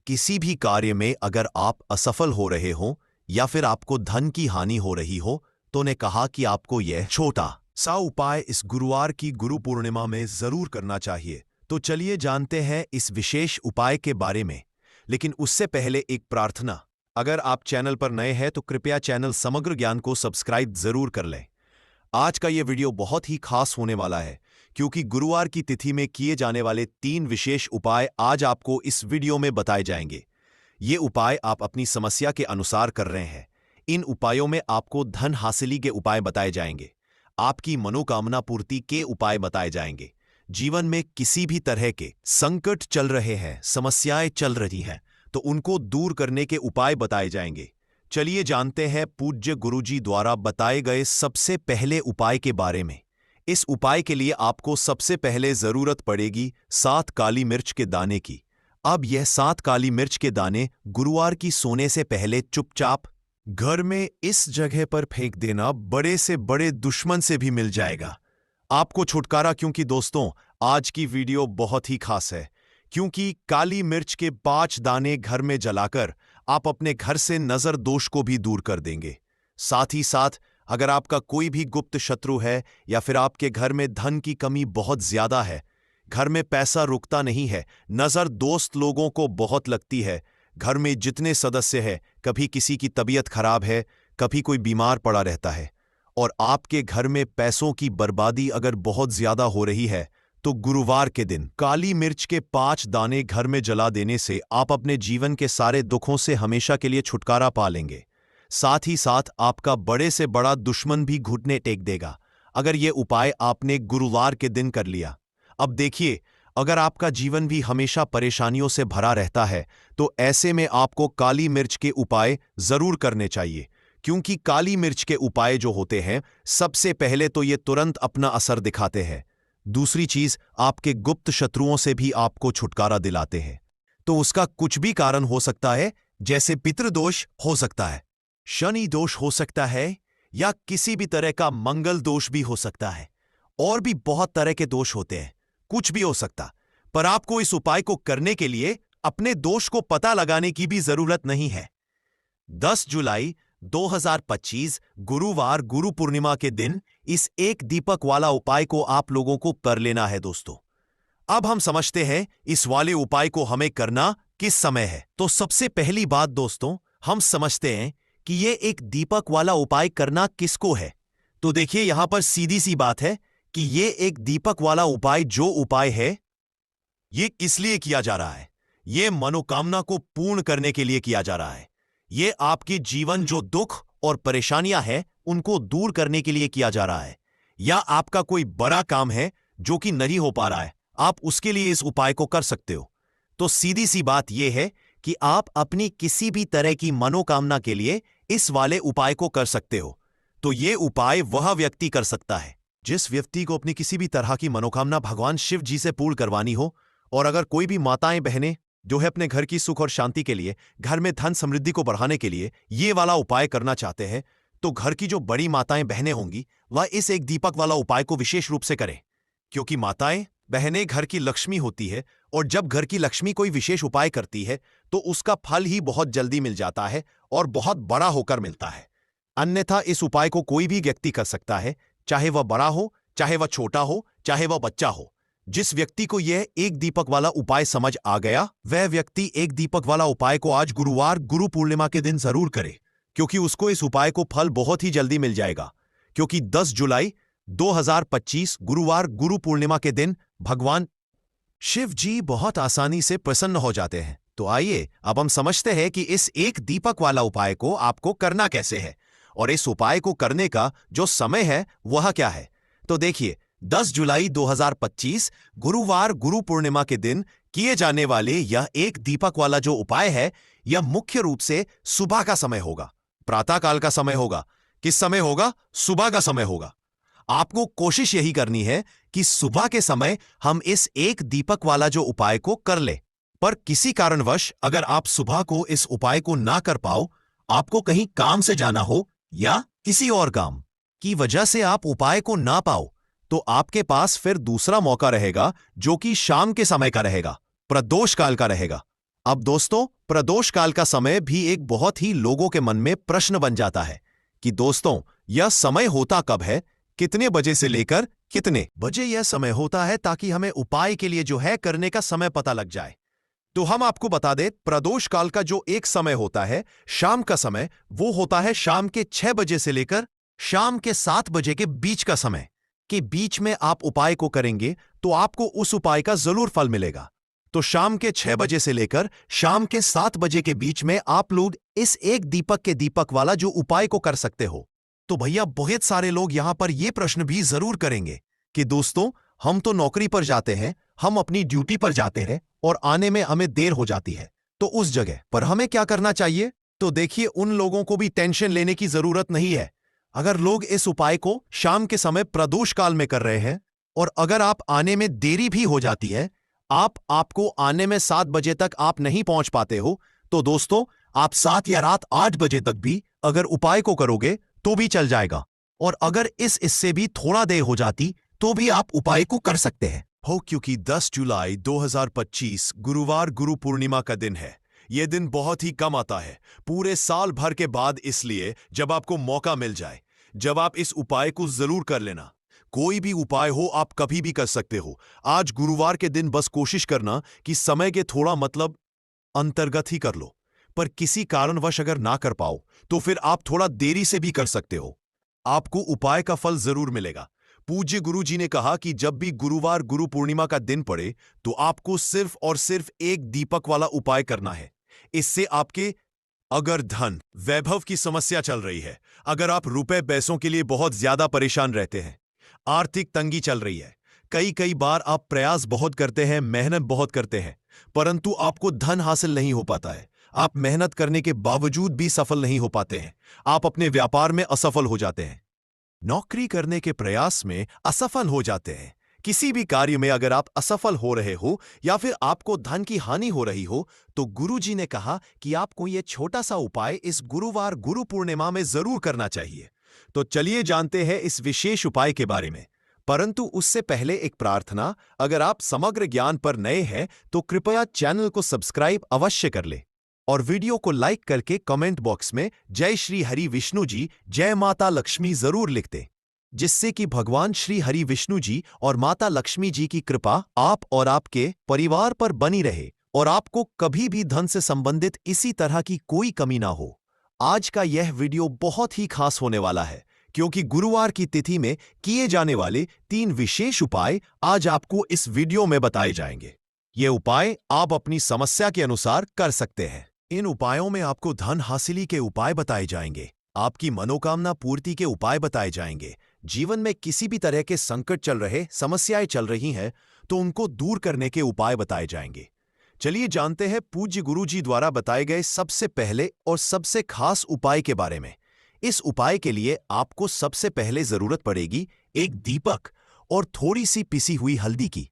किसी भी कार्य में अगर आप असफल हो रहे हो या फिर आपको धन की हानि हो रही हो, तो ने कहा कि आपको यह छोटा सा उपाय इस गुरुवार की गुरु पूर्णिमा में जरूर करना चाहिए। तो चलिए जानते हैं इस विशेष उपाय के बारे में। लेकिन उससे पहले एक प्रार्थना, अगर आप चैनल पर नए हैं तो कृपया चैनल समग्र ज्ञान को सब्सक्राइब जरूर कर लें। आज का यह वीडियो बहुत ही खास होने वाला है, क्योंकि गुरुवार की तिथि में किए जाने वाले 3 विशेष उपाय आज आपको इस वीडियो में बताए जाएंगे। ये उपाय आप अपनी समस्या के अनुसार कर रहे हैं। इन उपायों में आपको धन हासिली के उपाय बताए जाएंगे, आपकी मनोकामना पूर्ति के उपाय बताए जाएंगे। जीवन में किसी भी तरह के संकट चल रहे हैं, समस्याएं चल रही हैं, तो उनको दूर करने के उपाय बताए जाएंगे। चलिए जानते हैं पूज्य गुरुजी द्वारा बताए गए सबसे पहले उपाय के बारे में। इस उपाय के लिए आपको सबसे पहले जरूरत पड़ेगी 7 काली मिर्च के दाने की। अब यह 7 काली मिर्च के दाने गुरुवार की सोने से पहले चुपचाप घर में इस जगह पर फेंक देना बड़े से बड़े दुश्मन से भी मिल जाएगा आपको छुटकारा। क्योंकि दोस्तों, आज की वीडियो बहुत ही खास है, क्योंकि काली मिर्च के 5 दाने घर में जलाकर आप अपने घर से नजर दोष को भी दूर कर देंगे। साथ ही साथ अगर आपका कोई भी गुप्त शत्रु है या फिर आपके घर में धन की कमी बहुत ज्यादा है, घर में पैसा रुकता नहीं है, नजर दोस्त लोगों को बहुत लगती है, घर में जितने सदस्य हैं कभी किसी की तबीयत खराब है, कभी कोई बीमार पड़ा रहता है, और आपके घर में पैसों की बर्बादी अगर बहुत ज्यादा हो रही है, तो गुरुवार के दिन काली मिर्च के 5 दाने घर में जला देने से आप अपने जीवन के सारे दुखों से हमेशा के लिए छुटकारा पा लेंगे। साथ ही साथ आपका बड़े से बड़ा दुश्मन भी घुटने टेक देगा अगर ये उपाय आपने गुरुवार के दिन कर लिया। अब देखिए, अगर आपका जीवन भी हमेशा परेशानियों से भरा रहता है, तो ऐसे में आपको काली मिर्च के उपाय जरूर करने चाहिए, क्योंकि काली मिर्च के उपाय जो होते हैं, सबसे पहले तो ये तुरंत अपना असर दिखाते हैं। दूसरी चीज, आपके गुप्त शत्रुओं से भी आपको छुटकारा दिलाते हैं। तो उसका कुछ भी कारण हो सकता है, जैसे पितृदोष हो सकता है, शनि दोष हो सकता है, या किसी भी तरह का मंगल दोष भी हो सकता है, और भी बहुत तरह के दोष होते हैं, कुछ भी हो सकता। पर आपको इस उपाय को करने के लिए अपने दोष को पता लगाने की भी जरूरत नहीं है। 10 जुलाई 2025 गुरुवार गुरु पूर्णिमा के दिन इस एक दीपक वाला उपाय को आप लोगों को कर लेना है दोस्तों। अब हम समझते हैं इस वाले उपाय को हमें करना किस समय है। तो सबसे पहली बात दोस्तों, हम समझते हैं कि ये एक दीपक वाला उपाय करना किसको है। तो देखिए, यहां पर सीधी सी बात है कि ये एक दीपक वाला उपाय जो उपाय है, ये किस लिए किया जा रहा है? ये मनोकामना को पूर्ण करने के लिए किया जा रहा है। ये आपके जीवन जो दुख और परेशानियां हैं उनको दूर करने के लिए किया जा रहा है, या आपका कोई बड़ा काम है जो कि नहीं हो पा रहा है, आप उसके लिए इस उपाय को कर सकते हो। तो सीधी सी बात यह है कि आप अपनी किसी भी तरह की मनोकामना के लिए इस वाले उपाय को कर सकते हो। तो ये उपाय वह व्यक्ति कर सकता है जिस व्यक्ति को अपनी किसी भी तरह की मनोकामना भगवान शिव जी से पूर्ण करवानी हो। और अगर कोई भी माताएं बहनें जो है अपने घर की सुख और शांति के लिए, घर में धन समृद्धि को बढ़ाने के लिए ये वाला उपाय करना चाहते हैं, तो घर की जो बड़ी माताएं बहनें होंगी वह इस एक दीपक वाला उपाय को विशेष रूप से करें, क्योंकि माताएं बहनें घर की लक्ष्मी होती है, और जब घर की लक्ष्मी कोई विशेष उपाय करती है तो उसका फल ही बहुत जल्दी मिल जाता है और बहुत बड़ा होकर मिलता है। अन्यथा इस उपाय को कोई भी व्यक्ति कर सकता है, चाहे वह बड़ा हो, चाहे वह छोटा हो, चाहे वह बच्चा हो। जिस व्यक्ति को यह एक दीपक वाला उपाय समझ आ गया, वह व्यक्ति एक दीपक वाला उपाय को आज गुरुवार गुरु पूर्णिमा के दिन जरूर करे, क्योंकि उसको इस उपाय को फल बहुत ही जल्दी मिल जाएगा। क्योंकि 10 जुलाई 2025 गुरुवार गुरु पूर्णिमा के दिन भगवान शिव जी बहुत आसानी से प्रसन्न हो जाते हैं। तो आइए अब हम समझते हैं कि इस एक दीपक वाला उपाय को आपको करना कैसे है, और इस उपाय को करने का जो समय है वह क्या है। तो देखिए, 10 जुलाई 2025 गुरुवार गुरु पूर्णिमा के दिन किए जाने वाले यह एक दीपक वाला जो उपाय है, यह मुख्य रूप से सुबह का समय होगा, प्रातःकाल का समय होगा। किस समय होगा? सुबह का समय होगा। आपको कोशिश यही करनी है कि सुबह के समय हम इस एक दीपक वाला जो उपाय को कर ले। पर किसी कारणवश अगर आप सुबह को इस उपाय को ना कर पाओ, आपको कहीं काम से जाना हो या किसी और काम की वजह से आप उपाय को ना पाओ, तो आपके पास फिर दूसरा मौका रहेगा, जो कि शाम के समय का रहेगा, प्रदोष काल का रहेगा। अब दोस्तों, प्रदोष काल का समय भी एक बहुत ही लोगों के मन में प्रश्न बन जाता है कि दोस्तों, यह समय होता कब है, कितने बजे से लेकर कितने बजे यह समय होता है, ताकि हमें उपाय के लिए जो है करने का समय पता लग जाए। तो हम आपको बता दें, प्रदोष काल का जो एक समय होता है, शाम का समय, वो होता है शाम के 6 बजे से लेकर शाम के 7 बजे के बीच का समय। के बीच में आप उपाय को करेंगे तो आपको उस उपाय का जरूर फल मिलेगा। तो शाम के 6 बजे से लेकर शाम के 7 बजे के बीच में आप लोग इस एक दीपक के दीपक वाला जो उपाय को कर सकते हो। तो भैया, बहुत सारे लोग यहां पर यह प्रश्न भी जरूर करेंगे कि दोस्तों, हम तो नौकरी पर जाते हैं, हम अपनी ड्यूटी पर जाते हैं और आने में हमें देर हो जाती है, तो उस जगह पर हमें क्या करना चाहिए? तो देखिए, उन लोगों को भी टेंशन लेने की जरूरत नहीं है। अगर लोग इस उपाय को शाम के समय प्रदोष काल में कर रहे हैं और अगर आप आने में देरी भी हो जाती है, आपको आने में 7 बजे तक आप नहीं पहुंच पाते हो, तो दोस्तों, आप 7 या रात 8 बजे तक भी अगर उपाय को करोगे तो भी चल जाएगा। और अगर इससे भी थोड़ा देर हो जाती तो भी आप उपाय को कर सकते हैं हो, क्योंकि 10 जुलाई 2025 गुरुवार गुरु पूर्णिमा का दिन है। यह दिन बहुत ही कम आता है पूरे साल भर के बाद, इसलिए जब आपको मौका मिल जाए, जब आप इस उपाय को जरूर कर लेना। कोई भी उपाय हो, आप कभी भी कर सकते हो। आज गुरुवार के दिन बस कोशिश करना कि समय के थोड़ा अंतर्गत ही कर लो। पर किसी कारणवश अगर ना कर पाओ तो फिर आप थोड़ा देरी से भी कर सकते हो, आपको उपाय का फल जरूर मिलेगा। पूज्य गुरु जी ने कहा कि जब भी गुरुवार गुरु पूर्णिमा का दिन पड़े तो आपको सिर्फ और सिर्फ एक दीपक वाला उपाय करना है। इससे आपके अगर धन वैभव की समस्या चल रही है, अगर आप रुपए पैसों के लिए बहुत ज्यादा परेशान रहते हैं, आर्थिक तंगी चल रही है, कई बार आप प्रयास बहुत करते हैं, मेहनत बहुत करते हैं, परंतु आपको धन हासिल नहीं हो पाता है, आप मेहनत करने के बावजूद भी सफल नहीं हो पाते हैं, आप अपने व्यापार में असफल हो जाते हैं, नौकरी करने के प्रयास में असफल हो जाते हैं, किसी भी कार्य में अगर आप असफल हो रहे हो या फिर आपको धन की हानि हो रही हो, तो गुरुजी ने कहा कि आपको यह छोटा सा उपाय इस गुरुवार गुरु पूर्णिमा में जरूर करना चाहिए। तो चलिए जानते हैं इस विशेष उपाय के बारे में। परंतु उससे पहले एक प्रार्थना, अगर आप समग्र ज्ञान पर नए हैं तो कृपया चैनल को सब्सक्राइब अवश्य कर ले और वीडियो को लाइक करके कमेंट बॉक्स में जय श्री हरि विष्णु जी, जय माता लक्ष्मी जरूर लिख दें, जिससे कि भगवान श्री हरि विष्णु जी और माता लक्ष्मी जी की कृपा आप और आपके परिवार पर बनी रहे और आपको कभी भी धन से संबंधित इसी तरह की कोई कमी ना हो। आज का यह वीडियो बहुत ही खास होने वाला है, क्योंकि गुरुवार की तिथि में किए जाने वाले 3 विशेष उपाय आज आपको इस वीडियो में बताए जाएंगे। ये उपाय आप अपनी समस्या के अनुसार कर सकते हैं। इन उपायों में आपको धन हासिली के उपाय बताए जाएंगे, आपकी मनोकामना पूर्ति के उपाय बताए जाएंगे, जीवन में किसी भी तरह के संकट चल रहे, समस्याएं चल रही हैं तो उनको दूर करने के उपाय बताए जाएंगे। चलिए जानते हैं पूज्य गुरु जी द्वारा बताए गए सबसे पहले और सबसे खास उपाय के बारे में। इस उपाय के लिए आपको सबसे पहले जरूरत पड़ेगी एक दीपक और थोड़ी सी पिसी हुई हल्दी की।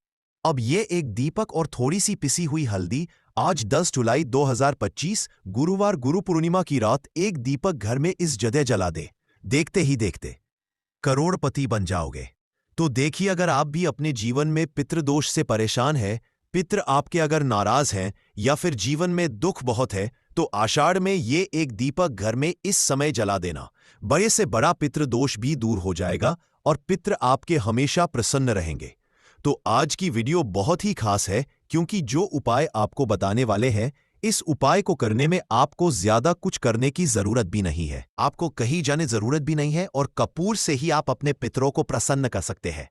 अब ये एक दीपक और थोड़ी सी पिसी हुई हल्दी आज 10 जुलाई 2025 गुरुवार गुरु पूर्णिमा की रात एक दीपक घर में इस जगह जला दे, देखते ही देखते करोड़पति बन जाओगे। तो देखिए, अगर आप भी अपने जीवन में पितृदोष से परेशान हैं, पितृ आपके अगर नाराज हैं या फिर जीवन में दुख बहुत है, तो आषाढ़ में ये एक दीपक घर में इस समय जला देना, बड़े से बड़ा पितृदोष भी दूर हो जाएगा और पितृ आपके हमेशा प्रसन्न रहेंगे। तो आज की वीडियो बहुत ही खास है, क्योंकि जो उपाय आपको बताने वाले हैं, इस उपाय को करने में आपको ज्यादा कुछ करने की जरूरत भी नहीं है, आपको कहीं जाने जरूरत भी नहीं है और कपूर से ही आप अपने पितरों को प्रसन्न कर सकते हैं।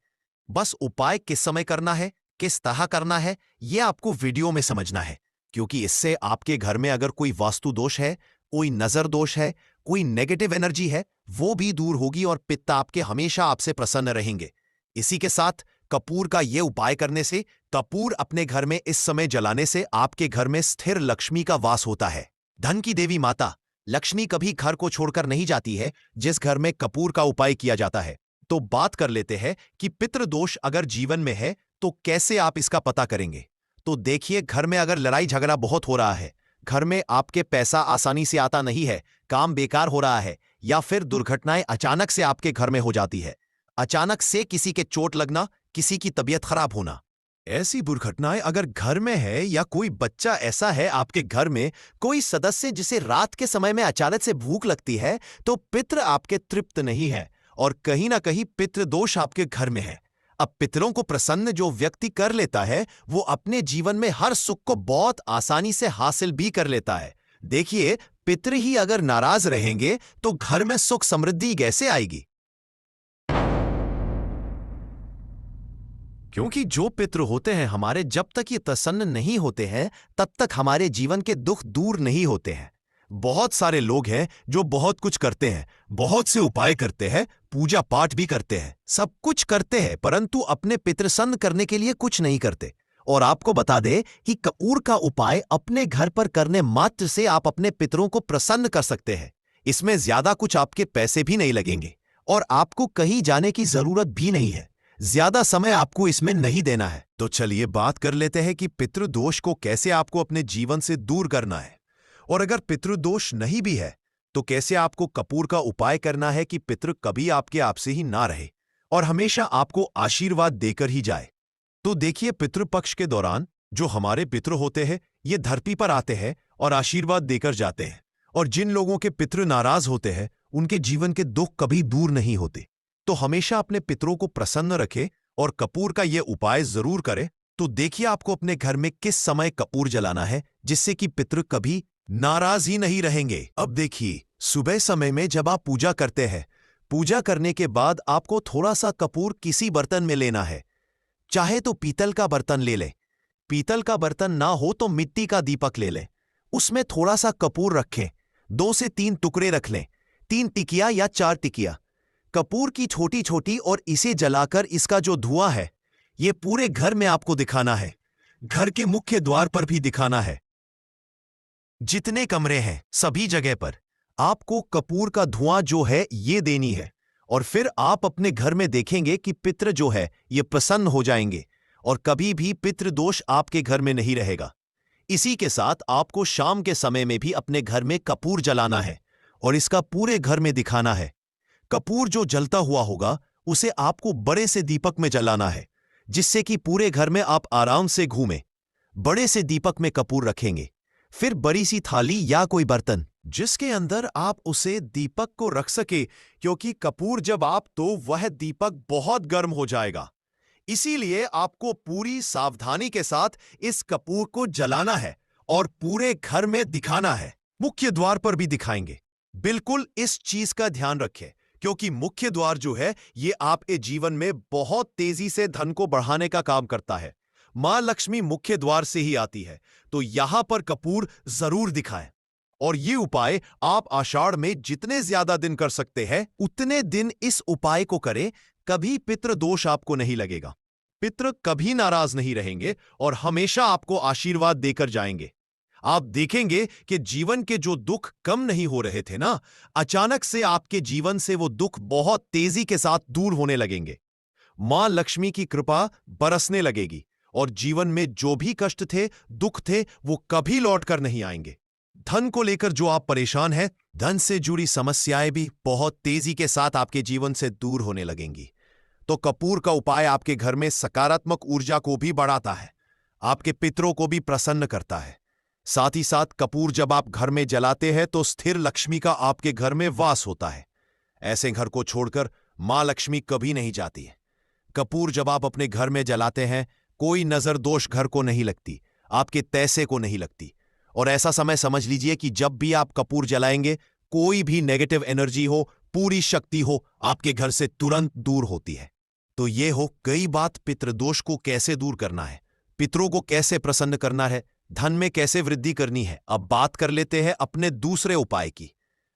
बस उपाय किस समय करना है, किस तरह करना है, यह आपको वीडियो में समझना है, क्योंकि इससे आपके घर में अगर कोई वास्तु दोष है, कोई नजर दोष है, कोई नेगेटिव एनर्जी है, वो भी दूर होगी और पिता आपके हमेशा आपसे प्रसन्न रहेंगे। इसी के साथ कपूर का यह उपाय करने से, कपूर अपने घर में इस समय जलाने से आपके घर में स्थिर लक्ष्मी का वास होता है। धन की देवी माता लक्ष्मी कभी घर को छोड़कर नहीं जाती है जिस घर में कपूर का उपाय किया जाता है। तो बात कर लेते हैं कि पितृदोष अगर जीवन में है तो कैसे आप इसका पता करेंगे। तो देखिए, घर में अगर लड़ाई झगड़ा बहुत हो रहा है, घर में आपके पैसा आसानी से आता नहीं है, काम बेकार हो रहा है, या फिर दुर्घटनाएं अचानक से आपके घर में हो जाती है। अचानक से किसी के चोट लगना, किसी की तबीयत खराब होना। ऐसी दुर्घटनाएं अगर घर में है या कोई बच्चा ऐसा है आपके घर में, कोई सदस्य जिसे रात के समय में अचानक से भूख लगती है, तो पितृ आपके तृप्त नहीं है और कहीं ना कहीं पितृ दोष आपके घर में है। अब पितरों को प्रसन्न जो व्यक्ति कर लेता है, वो अपने जीवन में हर सुख को बहुत आसानी से हासिल भी कर लेता है। देखिए, पितृ ही अगर नाराज रहेंगे तो घर में सुख समृद्धि कैसे आएगी? क्योंकि जो पितृ होते हैं हमारे, जब तक ये प्रसन्न नहीं होते हैं तब तक हमारे जीवन के दुख दूर नहीं होते हैं। बहुत सारे लोग हैं जो बहुत कुछ करते हैं, बहुत से उपाय करते हैं, पूजा पाठ भी करते हैं, सब कुछ करते हैं, परंतु अपने पितृ प्रसन्न करने के लिए कुछ नहीं करते। और आपको बता दें कि कपूर का उपाय अपने घर पर करने मात्र से आप अपने पितरों को प्रसन्न कर सकते हैं। इसमें ज्यादा कुछ आपके पैसे भी नहीं लगेंगे और आपको कहीं जाने की जरूरत भी नहीं है। ज्यादा समय आपको इसमें नहीं देना है। तो चलिए बात कर लेते हैं कि पितृदोष को कैसे आपको अपने जीवन से दूर करना है। और अगर पितृदोष नहीं भी है तो कैसे आपको कपूर का उपाय करना है कि पितृ कभी आपके आपसे ही ना रहे और हमेशा आपको आशीर्वाद देकर ही जाए। तो देखिए, पितृपक्ष के दौरान जो हमारे पितृ होते हैं ये धरती पर आते हैं और आशीर्वाद देकर जाते हैं। और जिन लोगों के पितृ नाराज होते हैं उनके जीवन के दुख कभी दूर नहीं होते। तो हमेशा अपने पितरों को प्रसन्न रखें और कपूर का यह उपाय जरूर करें। तो देखिए आपको अपने घर में किस समय कपूर जलाना है जिससे कि पितृ कभी नाराज ही नहीं रहेंगे। अब देखिए, सुबह समय में जब आप पूजा करते हैं, पूजा करने के बाद आपको थोड़ा सा कपूर किसी बर्तन में लेना है। चाहे तो पीतल का बर्तन ले लें, पीतल का बर्तन ना हो तो मिट्टी का दीपक ले लें, उसमें थोड़ा सा कपूर रखें, 2 से 3 टुकड़े रख लें, 3 टिकिया या 4 टिकिया कपूर की छोटी छोटी, और इसे जलाकर इसका जो धुआं है ये पूरे घर में आपको दिखाना है। घर के मुख्य द्वार पर भी दिखाना है। जितने कमरे हैं सभी जगह पर आपको कपूर का धुआं जो है ये देनी है। और फिर आप अपने घर में देखेंगे कि पितृ जो है ये प्रसन्न हो जाएंगे और कभी भी पितृ दोष आपके घर में नहीं रहेगा। इसी के साथ आपको शाम के समय में भी अपने घर में कपूर जलाना है और इसका पूरे घर में दिखाना है। कपूर जो जलता हुआ होगा उसे आपको बड़े से दीपक में जलाना है जिससे कि पूरे घर में आप आराम से घूमें। बड़े से दीपक में कपूर रखेंगे, फिर बड़ी सी थाली या कोई बर्तन जिसके अंदर आप उसे दीपक को रख सके, क्योंकि कपूर जब आप तो वह दीपक बहुत गर्म हो जाएगा। इसीलिए आपको पूरी सावधानी के साथ इस कपूर को जलाना है और पूरे घर में दिखाना है। मुख्य द्वार पर भी दिखाएंगे। बिल्कुल इस चीज का ध्यान रखें, क्योंकि मुख्य द्वार जो है ये आपके जीवन में बहुत तेजी से धन को बढ़ाने का काम करता है। मां लक्ष्मी मुख्य द्वार से ही आती है, तो यहां पर कपूर जरूर दिखाएं। और ये उपाय आप आषाढ़ में जितने ज्यादा दिन कर सकते हैं उतने दिन इस उपाय को करें। कभी पितृ दोष आपको नहीं लगेगा, पितृ कभी नाराज नहीं रहेंगे और हमेशा आपको आशीर्वाद देकर जाएंगे। आप देखेंगे कि जीवन के जो दुख कम नहीं हो रहे थे ना, अचानक से आपके जीवन से वो दुख बहुत तेजी के साथ दूर होने लगेंगे। मां लक्ष्मी की कृपा बरसने लगेगी और जीवन में जो भी कष्ट थे, दुख थे, वो कभी लौट कर नहीं आएंगे। धन को लेकर जो आप परेशान हैं, धन से जुड़ी समस्याएं भी बहुत तेजी के साथ आपके जीवन से दूर होने लगेंगी। तो कपूर का उपाय आपके घर में सकारात्मक ऊर्जा को भी बढ़ाता है, आपके पितरों को भी प्रसन्न करता है। साथ ही साथ कपूर जब आप घर में जलाते हैं तो स्थिर लक्ष्मी का आपके घर में वास होता है। ऐसे घर को छोड़कर मां लक्ष्मी कभी नहीं जाती है। कपूर जब आप अपने घर में जलाते हैं, कोई नजर दोष घर को नहीं लगती, आपके पैसे को नहीं लगती। और ऐसा समय समझ लीजिए कि जब भी आप कपूर जलाएंगे, कोई भी नेगेटिव एनर्जी हो, पूरी शक्ति हो, आपके घर से तुरंत दूर होती है। तो ये हो कई बात पितृदोष को कैसे दूर करना है, पितरों को कैसे प्रसन्न करना है, धन में कैसे वृद्धि करनी है। अब बात कर लेते हैं अपने दूसरे उपाय की।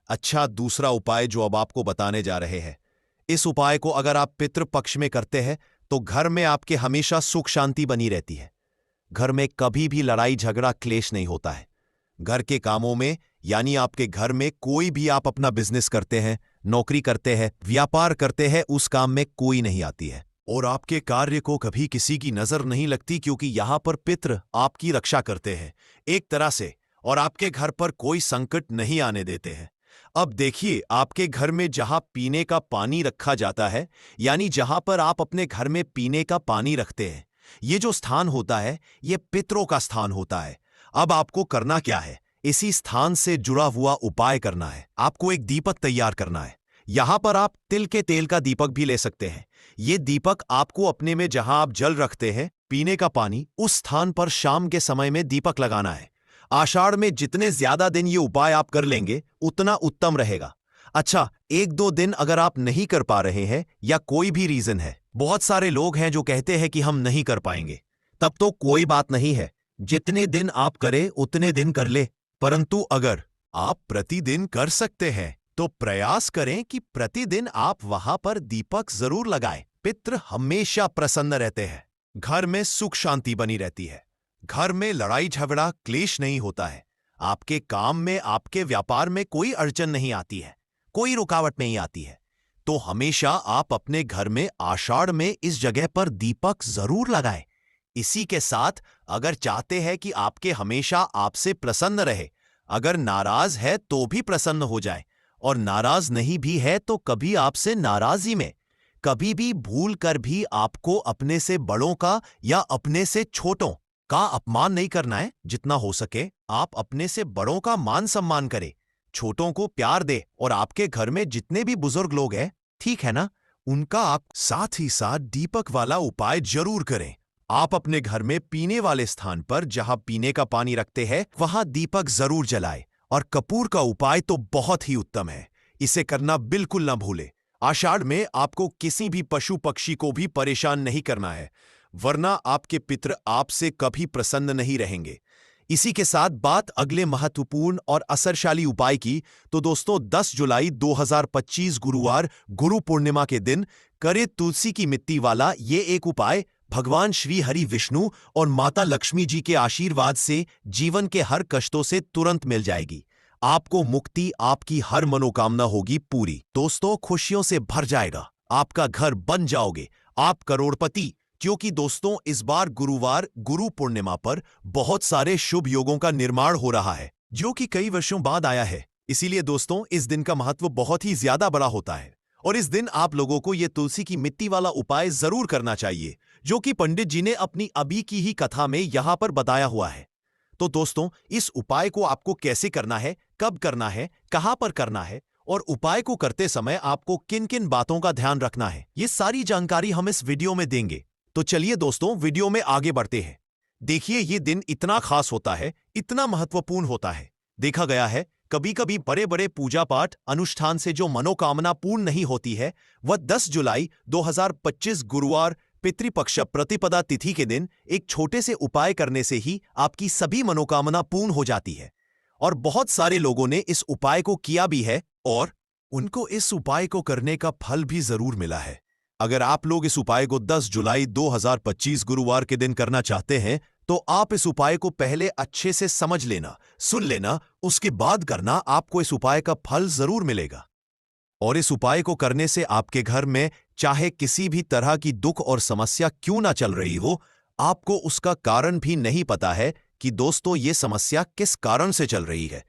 अच्छा, दूसरा उपाय जो अब आपको बताने जा रहे हैं, इस उपाय को अगर आप पितृपक्ष में करते हैं तो घर में आपके हमेशा सुख शांति बनी रहती है। घर में कभी भी लड़ाई झगड़ा क्लेश नहीं होता है। घर के कामों में, यानी आपके घर में कोई भी आप अपना बिजनेस करते हैं, नौकरी करते हैं, व्यापार करते हैं, उस काम में कोई नहीं आती है और आपके कार्य को कभी किसी की नजर नहीं लगती, क्योंकि यहां पर पितृ आपकी रक्षा करते हैं एक तरह से और आपके घर पर कोई संकट नहीं आने देते हैं। अब देखिए, आपके घर में जहां पीने का पानी रखा जाता है, यानी जहां पर आप अपने घर में पीने का पानी रखते हैं, ये जो स्थान होता है, ये पितरों का स्थान होता है। अब आपको करना क्या है? इसी स्थान से जुड़ा हुआ उपाय करना है। आपको एक दीपक तैयार करना है। यहां पर आप तिल के तेल का दीपक भी ले सकते हैं। ये दीपक आपको अपने में जहां आप जल रखते हैं, पीने का पानी, उस स्थान पर शाम के समय में दीपक लगाना है। आषाढ़ में जितने ज्यादा दिन ये उपाय आप कर लेंगे, उतना उत्तम रहेगा। अच्छा, एक दो दिन अगर आप नहीं कर पा रहे हैं या कोई भी रीजन है, बहुत सारे लोग हैं जो कहते हैं कि हम नहीं कर पाएंगे, तब तो कोई बात नहीं है। जितने दिन आप करें उतने दिन कर ले। परंतु अगर आप प्रतिदिन कर सकते हैं तो प्रयास करें कि प्रतिदिन आप वहां पर दीपक जरूर लगाएं। पितृ हमेशा प्रसन्न रहते हैं। घर में सुख शांति बनी रहती है। घर में लड़ाई झगड़ा क्लेश नहीं होता है। आपके काम में, आपके व्यापार में कोई अड़चन नहीं आती है, कोई रुकावट नहीं आती है। तो हमेशा आप अपने घर में आषाढ़ में इस जगह पर दीपक जरूर लगाएं। इसी के साथ अगर चाहते हैं कि आपके हमेशा आपसे प्रसन्न रहे, अगर नाराज है तो भी प्रसन्न हो जाए, और नाराज नहीं भी है तो कभी आपसे नाराजी में कभी भी भूल कर भी आपको अपने से बड़ों का या अपने से छोटों का अपमान नहीं करना है। जितना हो सके आप अपने से बड़ों का मान सम्मान करें, छोटों को प्यार दे, और आपके घर में जितने भी बुजुर्ग लोग हैं, ठीक है ना, उनका आप साथ ही साथ दीपक वाला उपाय जरूर करें। आप अपने घर में पीने वाले स्थान पर जहां पीने का पानी रखते हैं, वहां दीपक जरूर जलाए। और कपूर का उपाय तो बहुत ही उत्तम है, इसे करना बिल्कुल ना भूले। आषाढ़ में आपको किसी भी पशु पक्षी को भी परेशान नहीं करना है, वरना आपके पितृ आपसे कभी प्रसन्न नहीं रहेंगे। इसी के साथ बात अगले महत्वपूर्ण और असरशाली उपाय की, तो दोस्तों 10 जुलाई 2025 गुरुवार गुरु पूर्णिमा के दिन करे तुलसी की मिट्टी वाला ये एक उपाय। भगवान श्री हरि विष्णु और माता लक्ष्मी जी के आशीर्वाद से जीवन के हर कष्टों से तुरंत मिल जाएगी। आपको मुक्ति, आपकी हर मनोकामना होगी पूरी। दोस्तों, खुशियों से भर जाएगा, आपका घर बन जाओगे, आप करोड़पति। क्योंकि दोस्तों इस बार गुरुवार गुरु पूर्णिमा पर बहुत सारे शुभ योगों का निर्माण हो रहा है, जो कि कई वर्षों बाद आया है। इसीलिए दोस्तों इस दिन का महत्व बहुत ही ज्यादा बड़ा होता है, और इस दिन आप लोगों को यह तुलसी की मिट्टी वाला उपाय जरूर करना चाहिए, जो कि पंडित जी ने अपनी अभी की ही कथा में यहां पर बताया हुआ है। तो दोस्तों इस उपाय को आपको कैसे करना है, कब करना है, कहां पर करना है, और उपाय को करते समय आपको किन किन बातों का ध्यान रखना है, ये सारी जानकारी हम इस वीडियो में देंगे। तो चलिए दोस्तों वीडियो में आगे बढ़ते हैं। देखिए, ये दिन इतना खास होता है, इतना महत्वपूर्ण होता है। देखा गया है कभी कभी बड़े बड़े पूजा पाठ अनुष्ठान से जो मनोकामना पूर्ण नहीं होती है, वह 10 जुलाई 2025 गुरुवार पितृपक्ष प्रतिपदा तिथि के दिन एक छोटे से उपाय करने से ही आपकी सभी मनोकामना पूर्ण हो जाती है। और बहुत सारे लोगों ने इस उपाय को किया भी है, और उनको इस उपाय को करने का फल भी जरूर मिला है। अगर आप लोग इस उपाय को 10 जुलाई 2025 गुरुवार के दिन करना चाहते हैं, तो आप इस उपाय को पहले अच्छे से समझ लेना, सुन लेना, उसके बाद करना। आपको इस उपाय का फल जरूर मिलेगा। और इस उपाय को करने से आपके घर में चाहे किसी भी तरह की दुख और समस्या क्यों ना चल रही हो, आपको उसका कारण भी नहीं पता है कि दोस्तों ये समस्या किस कारण से चल रही है,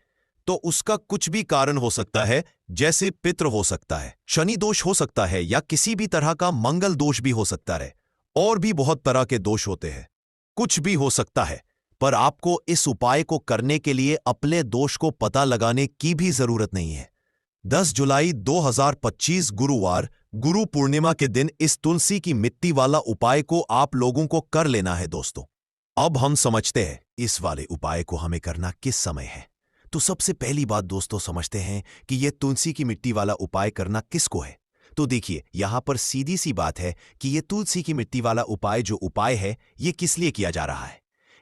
तो उसका कुछ भी कारण हो सकता है। जैसे पितृ हो सकता है, शनि दोष हो सकता है, या किसी भी तरह का मंगल दोष भी हो सकता है, और भी बहुत तरह के दोष होते हैं, कुछ भी हो सकता है। पर आपको इस उपाय को करने के लिए अपने दोष को पता लगाने की भी जरूरत नहीं है। 10 जुलाई 2025 गुरुवार गुरु पूर्णिमा के दिन इस तुलसी की मिट्टी वाला उपाय को आप लोगों को कर लेना है। दोस्तों अब हम समझते हैं इस वाले उपाय को हमें करना किस समय है। तो सबसे पहली बात दोस्तों समझते हैं कि यह तुलसी की मिट्टी वाला उपाय करना किसको है। तो देखिए, यहां पर सीधी सी बात है कि यह तुलसी की मिट्टी वाला उपाय जो उपाय है, यह किस लिए किया जा रहा है।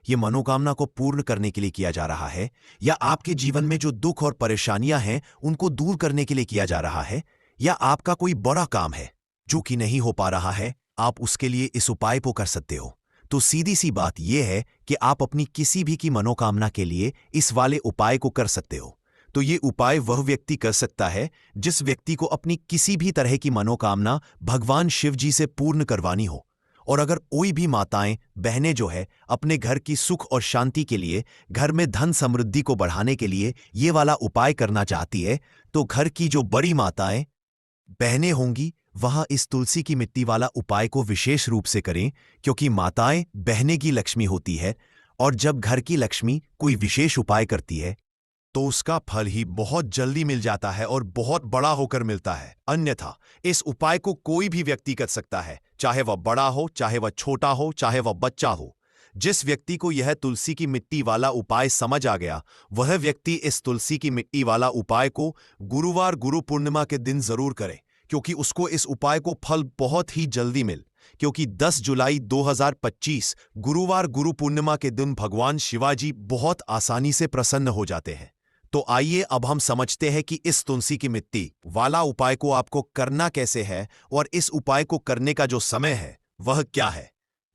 यह मनोकामना को पूर्ण करने के लिए किया जा रहा है, या आपके जीवन में जो दुख और परेशानियां हैं उनको दूर करने के लिए किया जा रहा है, या आपका कोई बड़ा काम है जो कि नहीं हो पा रहा है, आप उसके लिए इस उपाय को कर सकते हो। तो सीधी सी बात यह है कि आप अपनी किसी भी की मनोकामना के लिए इस वाले उपाय को कर सकते हो। तो ये उपाय वह व्यक्ति कर सकता है जिस व्यक्ति को अपनी किसी भी तरह की मनोकामना भगवान शिव जी से पूर्ण करवानी हो, और अगर कोई भी माताएं बहनें जो है अपने घर की सुख और शांति के लिए, घर में धन समृद्धि को बढ़ाने के लिए ये वाला उपाय करना चाहती है, तो घर की जो बड़ी माताएं बहनें होंगी वहां इस तुलसी की मिट्टी वाला उपाय को विशेष रूप से करें, क्योंकि माताएं बहनें की लक्ष्मी होती है और जब घर की लक्ष्मी कोई विशेष उपाय करती है तो उसका फल ही बहुत जल्दी मिल जाता है और बहुत बड़ा होकर मिलता है। अन्यथा इस उपाय को कोई भी व्यक्ति कर सकता है, चाहे वह बड़ा हो, चाहे वह छोटा हो, चाहे वह बच्चा हो। जिस व्यक्ति को यह तुलसी की मिट्टी वाला उपाय समझ आ गया, वह व्यक्ति इस तुलसी की मिट्टी वाला उपाय को गुरुवार गुरु पूर्णिमा के दिन जरूर करे, क्योंकि उसको इस उपाय को फल बहुत ही जल्दी मिल, क्योंकि 10 जुलाई 2025 गुरुवार गुरु पूर्णिमा के दिन भगवान शिवाजी बहुत आसानी से प्रसन्न हो जाते हैं। तो आइए अब हम समझते हैं कि इस तुलसी की मिट्टी वाला उपाय को आपको करना कैसे है और इस उपाय को करने का जो समय है वह क्या है।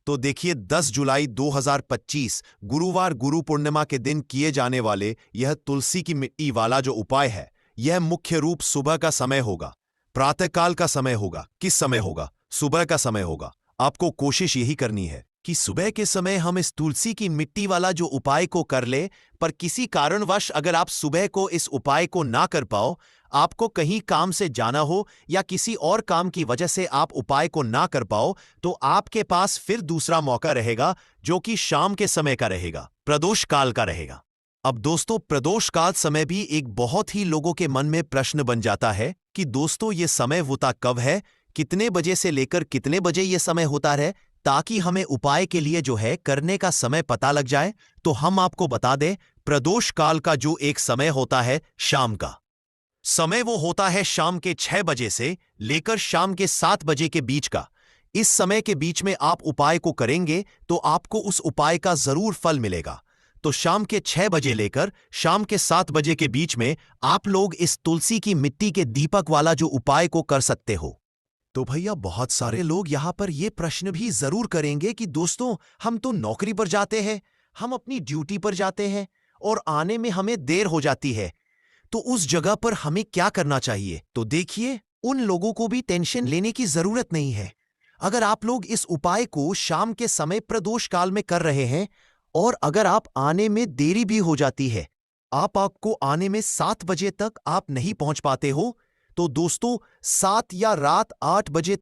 तो देखिए, 10 जुलाई 2025 गुरुवार गुरु पूर्णिमा के दिन किए जाने वाले यह तुलसी की मिट्टी वाला जो उपाय है, यह मुख्य रूप सुबह का समय होगा, प्रातःकाल का समय होगा। किस समय होगा? सुबह का समय होगा। आपको कोशिश यही करनी है कि सुबह के समय हम इस तुलसी की मिट्टी वाला जो उपाय को कर ले, पर किसी कारणवश अगर आप सुबह को इस उपाय को ना कर पाओ, आपको कहीं काम से जाना हो या किसी और काम की वजह से आप उपाय को ना कर पाओ, तो आपके पास फिर दूसरा मौका रहेगा, जो कि शाम के समय का रहेगा, प्रदोष काल का रहेगा। अब दोस्तों, प्रदोष काल समय भी एक बहुत ही लोगों के मन में प्रश्न बन जाता है कि दोस्तों ये समय होता कब है, कितने बजे से लेकर कितने बजे ये समय होता है, ताकि हमें उपाय के लिए जो है करने का समय पता लग जाए। तो हम आपको बता दें, प्रदोष काल का जो एक समय होता है शाम का समय, वो होता है शाम के 6 बजे से लेकर शाम के 7 बजे के बीच का। इस समय के बीच में आप उपाय को करेंगे तो आपको उस उपाय का जरूर फल मिलेगा। तो शाम के 6 बजे लेकर शाम के 7 बजे के बीच में आप लोग इस तुलसी की मिट्टी के दीपक वाला जो उपाय को कर सकते हो। तो भैया, बहुत सारे लोग यहां पर यह प्रश्न भी जरूर करेंगे कि दोस्तों, हम तो नौकरी पर जाते हैं, हम अपनी ड्यूटी पर जाते हैं और आने में हमें देर हो जाती है, तो उस जगह पर हमें क्या करना चाहिए। तो देखिए, उन लोगों को भी टेंशन लेने की जरूरत नहीं है। अगर आप लोग इस उपाय को शाम के समय प्रदोष काल में कर रहे हैं और अगर आप आने में देरी भी हो जाती है, आपको आने में 7 बजे तक आप नहीं पहुंच पाते हो, तो दोस्तों 7 या रात 8 बजे